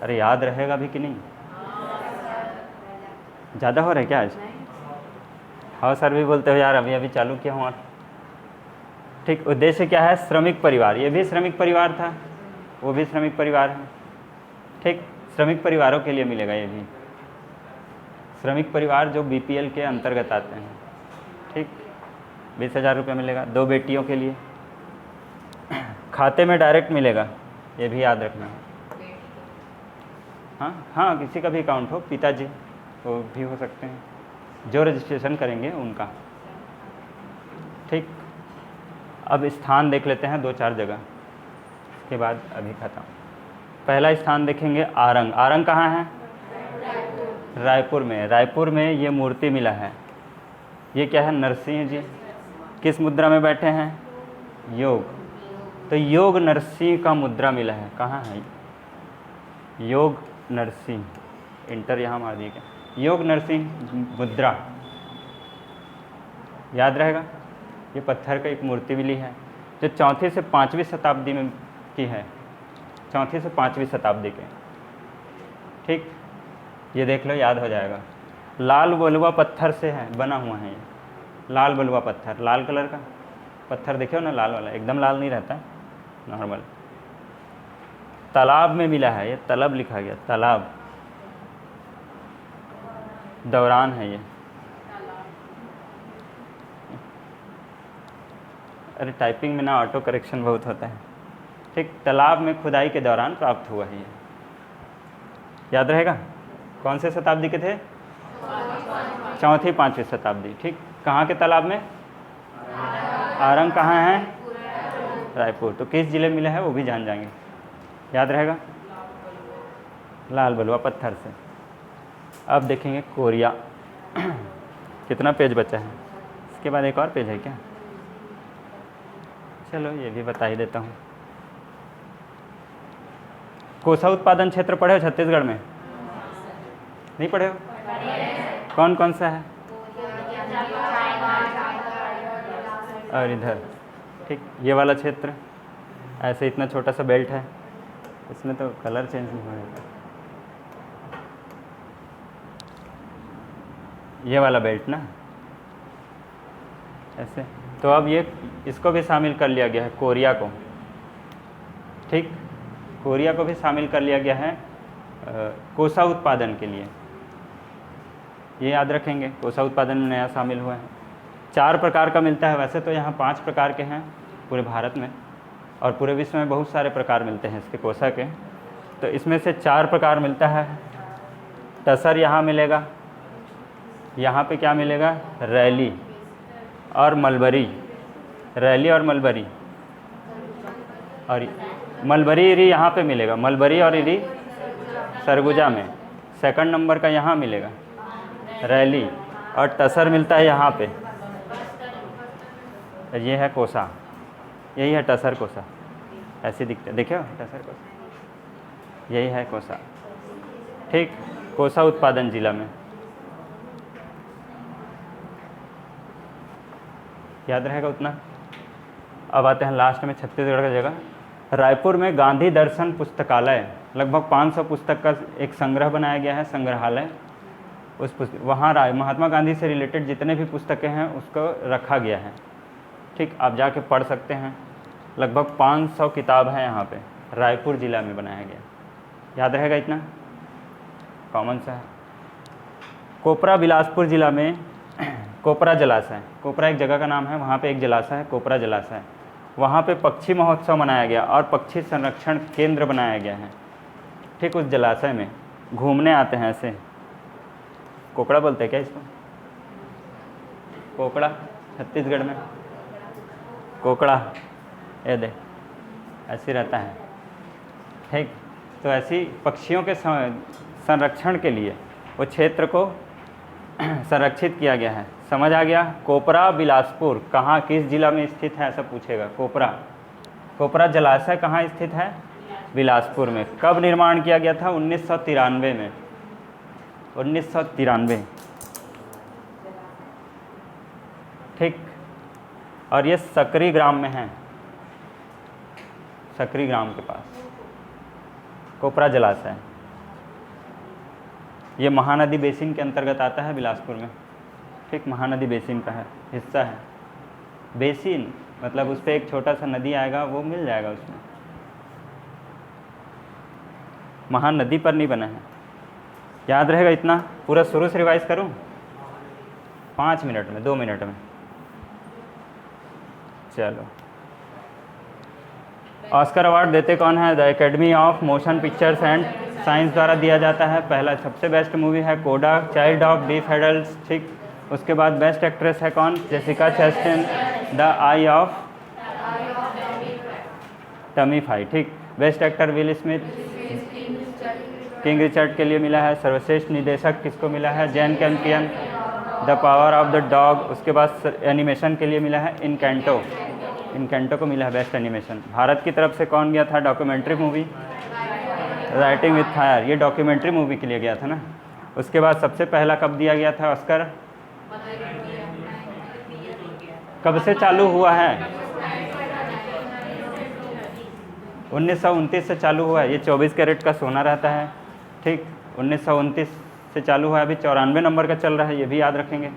अरे याद रहेगा भी कि नहीं? ज़्यादा हो रहा है क्या आज? हाँ सर भी बोलते हो यार, अभी अभी चालू किया हूँ। ठीक, उद्देश्य क्या है? श्रमिक परिवार, ये भी श्रमिक परिवार था, वो भी श्रमिक परिवार है। ठीक, श्रमिक परिवारों के लिए मिलेगा ये भी, श्रमिक परिवार जो बीपीएल के अंतर्गत आते हैं। ठीक, 20,000 रुपये मिलेगा, 2 बेटियों के लिए। खाते में डायरेक्ट मिलेगा, ये भी याद रखना। हाँ, किसी का भी अकाउंट हो, पिताजी वो भी हो सकते हैं, जो रजिस्ट्रेशन करेंगे उनका। ठीक, अब स्थान देख लेते हैं 2-4 जगह, इसके बाद अभी खत्म। पहला स्थान देखेंगे आरंग। आरंग कहाँ है? रायपुर में। रायपुर में ये मूर्ति मिला है, ये क्या है? नरसिंह जी। किस मुद्रा में बैठे हैं? योग। तो योग नरसिंह का मुद्रा मिला है, कहाँ है? योग नरसिंह, इंटर यहाँ मार दिए क्या? योग नरसिंह मुद्रा, याद रहेगा। ये पत्थर का एक मूर्ति मिली है, जो 4वीं से 5वीं शताब्दी में की है, 4वीं से 5वीं शताब्दी के। ठीक, ये देख लो, याद हो जाएगा। लाल बलुआ पत्थर से है बना हुआ है ये, लाल बलुआ पत्थर, लाल कलर का पत्थर देखियो ना, लाल वाला, एकदम लाल नहीं रहता, नॉर्मल। तालाब में मिला है, ये तलब लिखा गया, तालाब, दौरान है ये। अरे टाइपिंग में ना ऑटो करेक्शन बहुत होता है। ठीक, तालाब में खुदाई के दौरान प्राप्त हुआ है ये, याद रहेगा। कौन से शताब्दी के थे? 4वीं-5वीं शताब्दी। ठीक, कहाँ के तालाब में? आरंग कहाँ है? रायपुर। तो किस जिले में मिला है वो भी जान जाएंगे, याद रहेगा, लाल बलुआ पत्थर से। अब देखेंगे कोरिया। कितना पेज बचा है? इसके बाद एक और पेज है क्या? चलो ये भी बता ही देता हूँ। कोसा उत्पादन क्षेत्र पढ़े हो छत्तीसगढ़ में? नहीं पढ़े हो? कौन कौन सा है? और इधर, ठीक, ये वाला क्षेत्र, ऐसे इतना छोटा सा बेल्ट है, इसमें तो कलर चेंज नहीं होगा। ये वाला बेल्ट ना, ऐसे। तो अब ये इसको भी शामिल कर लिया गया है, कोरिया को। ठीक, कोरिया को भी शामिल कर लिया गया है कोसा उत्पादन के लिए। ये याद रखेंगे, कोसा उत्पादन में नया शामिल हुआ है। 4 प्रकार का मिलता है, वैसे तो यहाँ 5 प्रकार के हैं पूरे भारत में, और पूरे विश्व में बहुत सारे प्रकार मिलते हैं इसके कोसा के। तो इसमें से 4 प्रकार मिलता है। टसर यहाँ मिलेगा, यहाँ पे क्या मिलेगा? रैली और मलबरी, रैली और मलबरी, और मलबरी इरी यहाँ पे मिलेगा, मलबरी और इरी सरगुजा में। सेकंड नंबर का यहाँ मिलेगा रैली, और टसर मिलता है यहाँ पे। ये है कोसा, यही है टसर कोसा, ऐसे दिखता है, देखिए टसर कोसा, यही है कोसा। ठीक, कोसा उत्पादन जिला में, याद रहेगा उतना। अब आते हैं लास्ट में छत्तीसगढ़ का जगह। रायपुर में गांधी दर्शन पुस्तकालय, लगभग 500 पुस्तक का एक संग्रह बनाया गया है, संग्रहालय। उस वहाँ महात्मा गांधी से रिलेटेड जितने भी पुस्तकें हैं उसको रखा गया है। ठीक, आप जाके पढ़ सकते हैं। लगभग 500 किताब हैं यहाँ पे, रायपुर ज़िला में बनाया गया। याद रहेगा इतना, कॉमन सा है। कोपरा बिलासपुर ज़िला में कोपरा जलाशय, कोपरा एक जगह का नाम है, वहाँ पे एक जलाशय है, कोपरा जलाशय। वहाँ पे पक्षी महोत्सव मनाया गया और पक्षी संरक्षण केंद्र बनाया गया है। ठीक, उस जलाशय में घूमने आते हैं ऐसे। कोकड़ा बोलते हैं क्या इसको? कोकड़ा छत्तीसगढ़ में कोकड़ा, ये दे ऐसे रहता है। ठीक, तो ऐसी पक्षियों के संरक्षण के लिए वो क्षेत्र को संरक्षित किया गया है। समझ आ गया? कोपरा बिलासपुर कहाँ, किस जिला में स्थित है ऐसा पूछेगा। कोपरा जलाशय कहाँ स्थित है? बिलासपुर में। कब निर्माण किया गया था? 1993 में, 1993। ठीक, और ये सकरी ग्राम में है, सकरी ग्राम के पास कोपरा जलाशय। ये महानदी बेसिन के अंतर्गत आता है बिलासपुर में। ठीक, महानदी बेसिन का है, हिस्सा है। बेसिन मतलब उस पर एक छोटा सा नदी आएगा, वो मिल जाएगा उसमें। महानदी पर नहीं बना है। याद रहेगा इतना? पूरा शुरू से रिवाइज करूं? 5 मिनट में, 2 मिनट में। चलो, ऑस्कर अवार्ड देते कौन है? The academy of motion pictures and science द्वारा दिया जाता है। पहला सबसे बेस्ट मूवी है कोडा, चाइल्ड ऑफ डीफ एडल्ट्स। ठीक, उसके बाद बेस्ट एक्ट्रेस है कौन? Jessica Chastain, the eye of tummy Faye. ठीक, best actor Will Smith, King Richard के लिए मिला है। सर्वश्रेष्ठ निर्देशक किसको मिला है? Jane Campion, the power of the dog. उसके बाद एनिमेशन के लिए मिला है इनकेंटो को मिला है बेस्ट एनिमेशन। भारत की तरफ से कौन गया था? Documentary movie writing with fire, ये डॉक्यूमेंट्री मूवी के लिए गया था ना। उसके बाद सबसे पहला कब दिया गया था ऑस्कर? कब से चालू हुआ है? 1929 से चालू हुआ है। ये 24 कैरेट का सोना रहता है। ठीक, 1929 से चालू हुआ है। अभी 94 नंबर का चल रहा है, ये भी याद रखेंगे।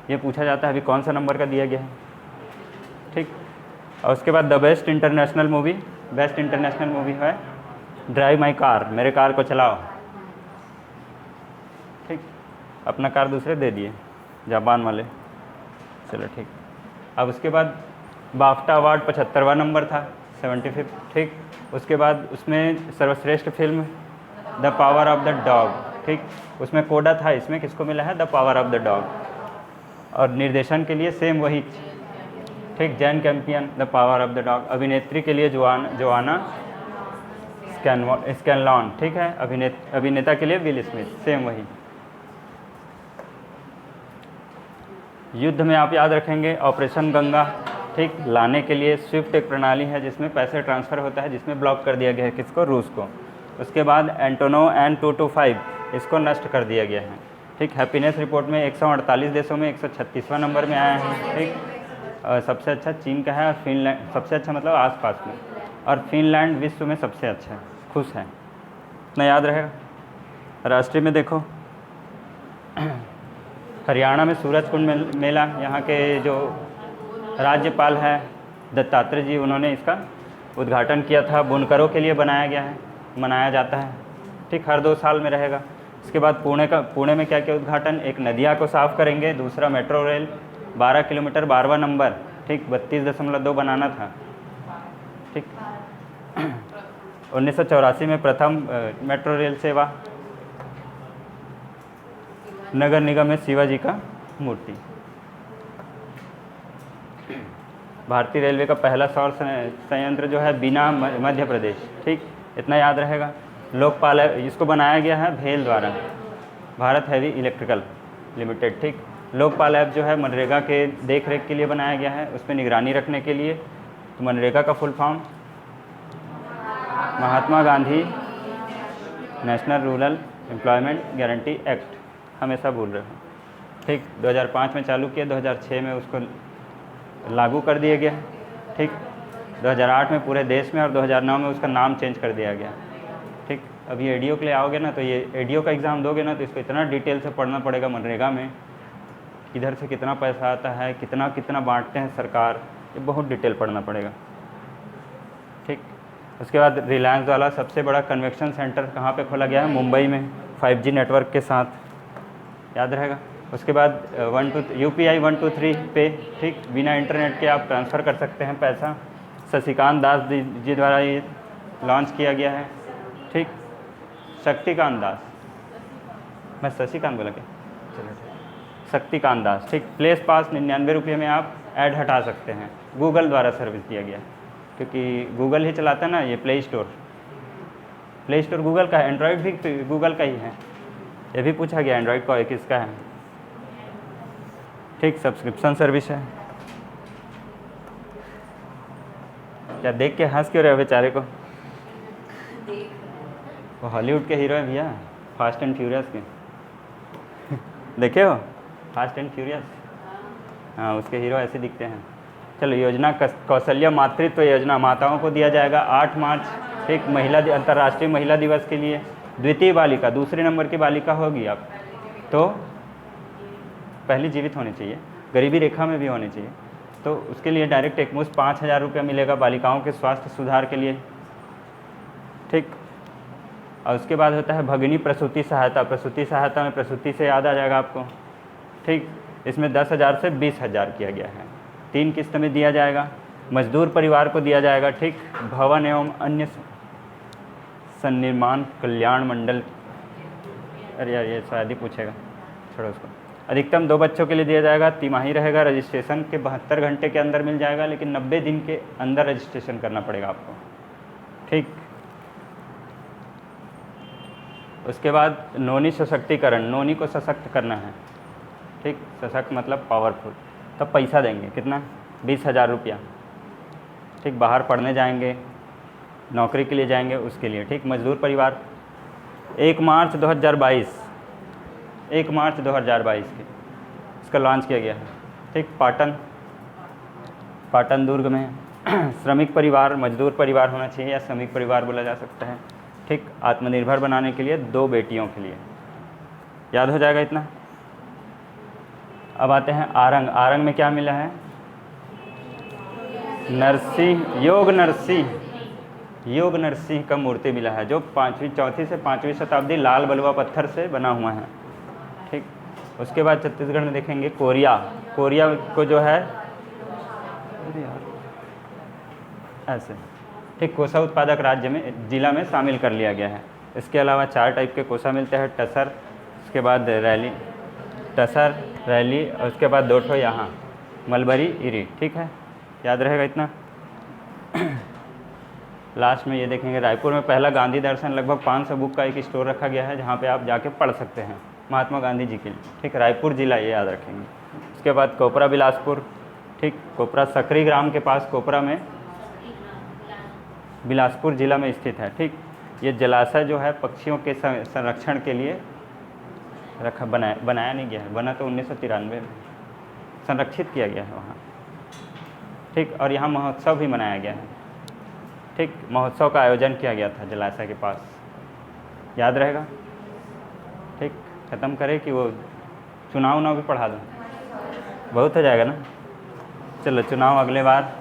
ये पूछा जाता है अभी कौन सा नंबर का दिया गया है। ठीक, और उसके बाद the best international movie, best international movie है ड्राइव माई कार, मेरे कार को चलाओ। ठीक, अपना कार दूसरे दे दिए, जापान वाले। चलो ठीक, अब उसके बाद बाफ्टा अवार्ड 75वां नंबर था, 75। ठीक, उसके बाद उसमें सर्वश्रेष्ठ film the power of the dog. ठीक, उसमें कोडा था, इसमें किसको मिला है? The power of the dog. और निर्देशन के लिए सेम वही। ठीक, Jain Campion, the power of the dog. अभिनेत्री के लिए जोआना स्कैनलॉन। ठीक है, अभिनेता के लिए विल स्मिथ, सेम वही। युद्ध में आप याद रखेंगे ऑपरेशन गंगा। ठीक, लाने के लिए स्विफ्ट एक प्रणाली है जिसमें पैसे ट्रांसफ़र होता है, जिसमें ब्लॉक कर दिया गया है किसको? रूस को। उसके बाद एंटोनोव N225, इसको नष्ट कर दिया गया है। ठीक, हैप्पीनेस रिपोर्ट में 148 देशों में 136वां नंबर में आया है। ठीक, सबसे अच्छा चीन का है और फिनलैंड सबसे अच्छा, मतलब आसपास में, और फिनलैंड विश्व में सबसे अच्छा है, खुश है। इतना याद रहेगा। राष्ट्रीय में देखो, हरियाणा में सूरजकुंड मेला, यहाँ के जो राज्यपाल है दत्तात्रेय जी, उन्होंने इसका उद्घाटन किया था। बुनकरों के लिए बनाया गया है, मनाया जाता है। ठीक, हर 2 साल में रहेगा। इसके बाद पुणे में क्या क्या उद्घाटन? एक नदिया को साफ़ करेंगे, दूसरा मेट्रो रेल 12 किलोमीटर 12वां नंबर। ठीक, 32.2 बनाना था। ठीक, 1984 में प्रथम मेट्रो रेल सेवा। नगर निगम में शिवाजी का मूर्ति। भारतीय रेलवे का पहला सौर संयंत्र जो है बीना, मध्य प्रदेश। ठीक, इतना याद रहेगा। लोकपाल इसको बनाया गया है भेल द्वारा, भारत हैवी इलेक्ट्रिकल लिमिटेड। ठीक, लोकपाल ऐप जो है मनरेगा के देख रेख के लिए बनाया गया है, उस पर निगरानी रखने के लिए। तो मनरेगा का full form Mahatma Gandhi national rural employment guarantee act, हमेशा भूल रहे हो। ठीक, 2005 में चालू किया, 2006 में उसको लागू कर दिया गया। ठीक। 2008 में पूरे देश में और 2009 में उसका नाम चेंज कर दिया गया। ठीक। अब ये एडीओ के लिए आओगे ना, तो ये एडीओ का एग्ज़ाम दोगे ना, तो इसको इतना डिटेल से पढ़ना पड़ेगा मनरेगा में, किधर से कितना पैसा आता है, कितना कितना बांटते हैं सरकार, ये बहुत डिटेल पढ़ना पड़ेगा। ठीक। उसके बाद रिलायंस वाला सबसे बड़ा कन्वेक्शन सेंटर कहाँ पे खोला गया है? मुंबई में, 5G नेटवर्क के साथ, याद रहेगा। उसके बाद UPI 123 पे, ठीक, बिना इंटरनेट के आप ट्रांसफ़र कर सकते हैं पैसा। शशिकांत दास जी द्वारा ये लॉन्च किया गया है। ठीक। शक्तिकांत दास, मैं शशिकांत बोला क्या? चलो ठीक, शक्तिकांत दास। ठीक। प्लेस पास 99 रुपये में आप ऐड हटा सकते हैं। गूगल द्वारा सर्विस दिया गया है, क्योंकि गूगल ही चलाता है ना ये प्ले स्टोर गूगल का है, एंड्रॉयड भी गूगल का ही है। ये भी पूछा गया एंड्रॉयड का किसका है। ठीक। सब्सक्रिप्शन सर्विस है। क्या देख के हंस क्यों रहे हो बेचारे को? वो हॉलीवुड के हीरो हैं भैया, फास्ट एंड फ्यूरियस के। देखे हो फास्ट एंड फ्यूरियस? हाँ, उसके हीरो ऐसे दिखते हैं। चलो, योजना कौशल्या मातृत्व योजना माताओं को दिया जाएगा 8 मार्च। ठीक। अंतर्राष्ट्रीय महिला दिवस के लिए द्वितीय बालिका, दूसरे नंबर की बालिका होगी आप तो पहली जीवित होनी चाहिए, गरीबी रेखा में भी होनी चाहिए, तो उसके लिए डायरेक्ट एकमुश्त 5,000 रुपया मिलेगा बालिकाओं के स्वास्थ्य सुधार के लिए। ठीक। और उसके बाद होता है भगिनी प्रसूति सहायता। प्रसूति सहायता में प्रसूति से याद आ जाएगा आपको। ठीक। इसमें 10,000 से 20,000 किया गया है। 3 किस्त में दिया जाएगा। मजदूर परिवार को दिया जाएगा। ठीक। भवन एवं अन्य सन्निर्माण कल्याण मंडल, अरे यार ये शायद ही पूछेगा, छोड़ो उसको। अधिकतम 2 बच्चों के लिए दिया जाएगा। तिमाही रहेगा। रजिस्ट्रेशन के 72 घंटे के अंदर मिल जाएगा, लेकिन 90 दिन के अंदर रजिस्ट्रेशन करना पड़ेगा आपको। ठीक। उसके बाद नोनी सशक्तिकरण, नोनी को सशक्त करना है। ठीक। सशक्त मतलब पावरफुल, तब पैसा देंगे। कितना? 20,000 रुपया। ठीक। बाहर पढ़ने जाएंगे, नौकरी के लिए जाएंगे, उसके लिए। ठीक। मजदूर परिवार 1 मार्च 2022 के इसका लॉन्च किया गया है। ठीक। पाटन दुर्ग में श्रमिक परिवार, मजदूर परिवार होना चाहिए या श्रमिक परिवार बोला जा सकता है। ठीक। आत्मनिर्भर बनाने के लिए 2 बेटियों के लिए, याद हो जाएगा इतना। अब आते हैं आरंग। आरंग में क्या मिला है? योग नरसिंह का मूर्ति मिला है, जो 4वीं से 5वीं शताब्दी लाल बलुआ पत्थर से बना हुआ है। ठीक। उसके बाद छत्तीसगढ़ में देखेंगे कोरिया को जो है ऐसे, ठीक, कोसा उत्पादक राज्य में जिला में शामिल कर लिया गया है। इसके अलावा 4 टाइप के कोसा मिलते हैं। टसर, उसके बाद रैली और उसके बाद 2 ठो यहाँ मलबरी इरी। ठीक है, याद रहेगा इतना। लास्ट में ये देखेंगे रायपुर में पहला गांधी दर्शन, लगभग 500 बुक का एक स्टोर रखा गया है, जहाँ पे आप जाके पढ़ सकते हैं महात्मा गांधी जी के लिए। ठीक, रायपुर जिला, ये याद रखेंगे। उसके बाद कोपरा बिलासपुर, ठीक, कोपरा सकरी ग्राम के पास कोपरा में बिलासपुर जिला में स्थित है। ठीक, ये जलाशय जो है पक्षियों के संरक्षण के लिए बनाया नहीं गया है, बना तो 1993 में, संरक्षित किया गया है वहाँ। ठीक, और यहाँ महोत्सव भी मनाया गया है। ठीक, महोत्सव का आयोजन किया गया था जलाशय के पास, याद रहेगा। ठीक, ख़त्म करें कि वो चुनाव भी पढ़ा दूँ, बहुत हो जाएगा ना। चलो, चुनाव अगले बार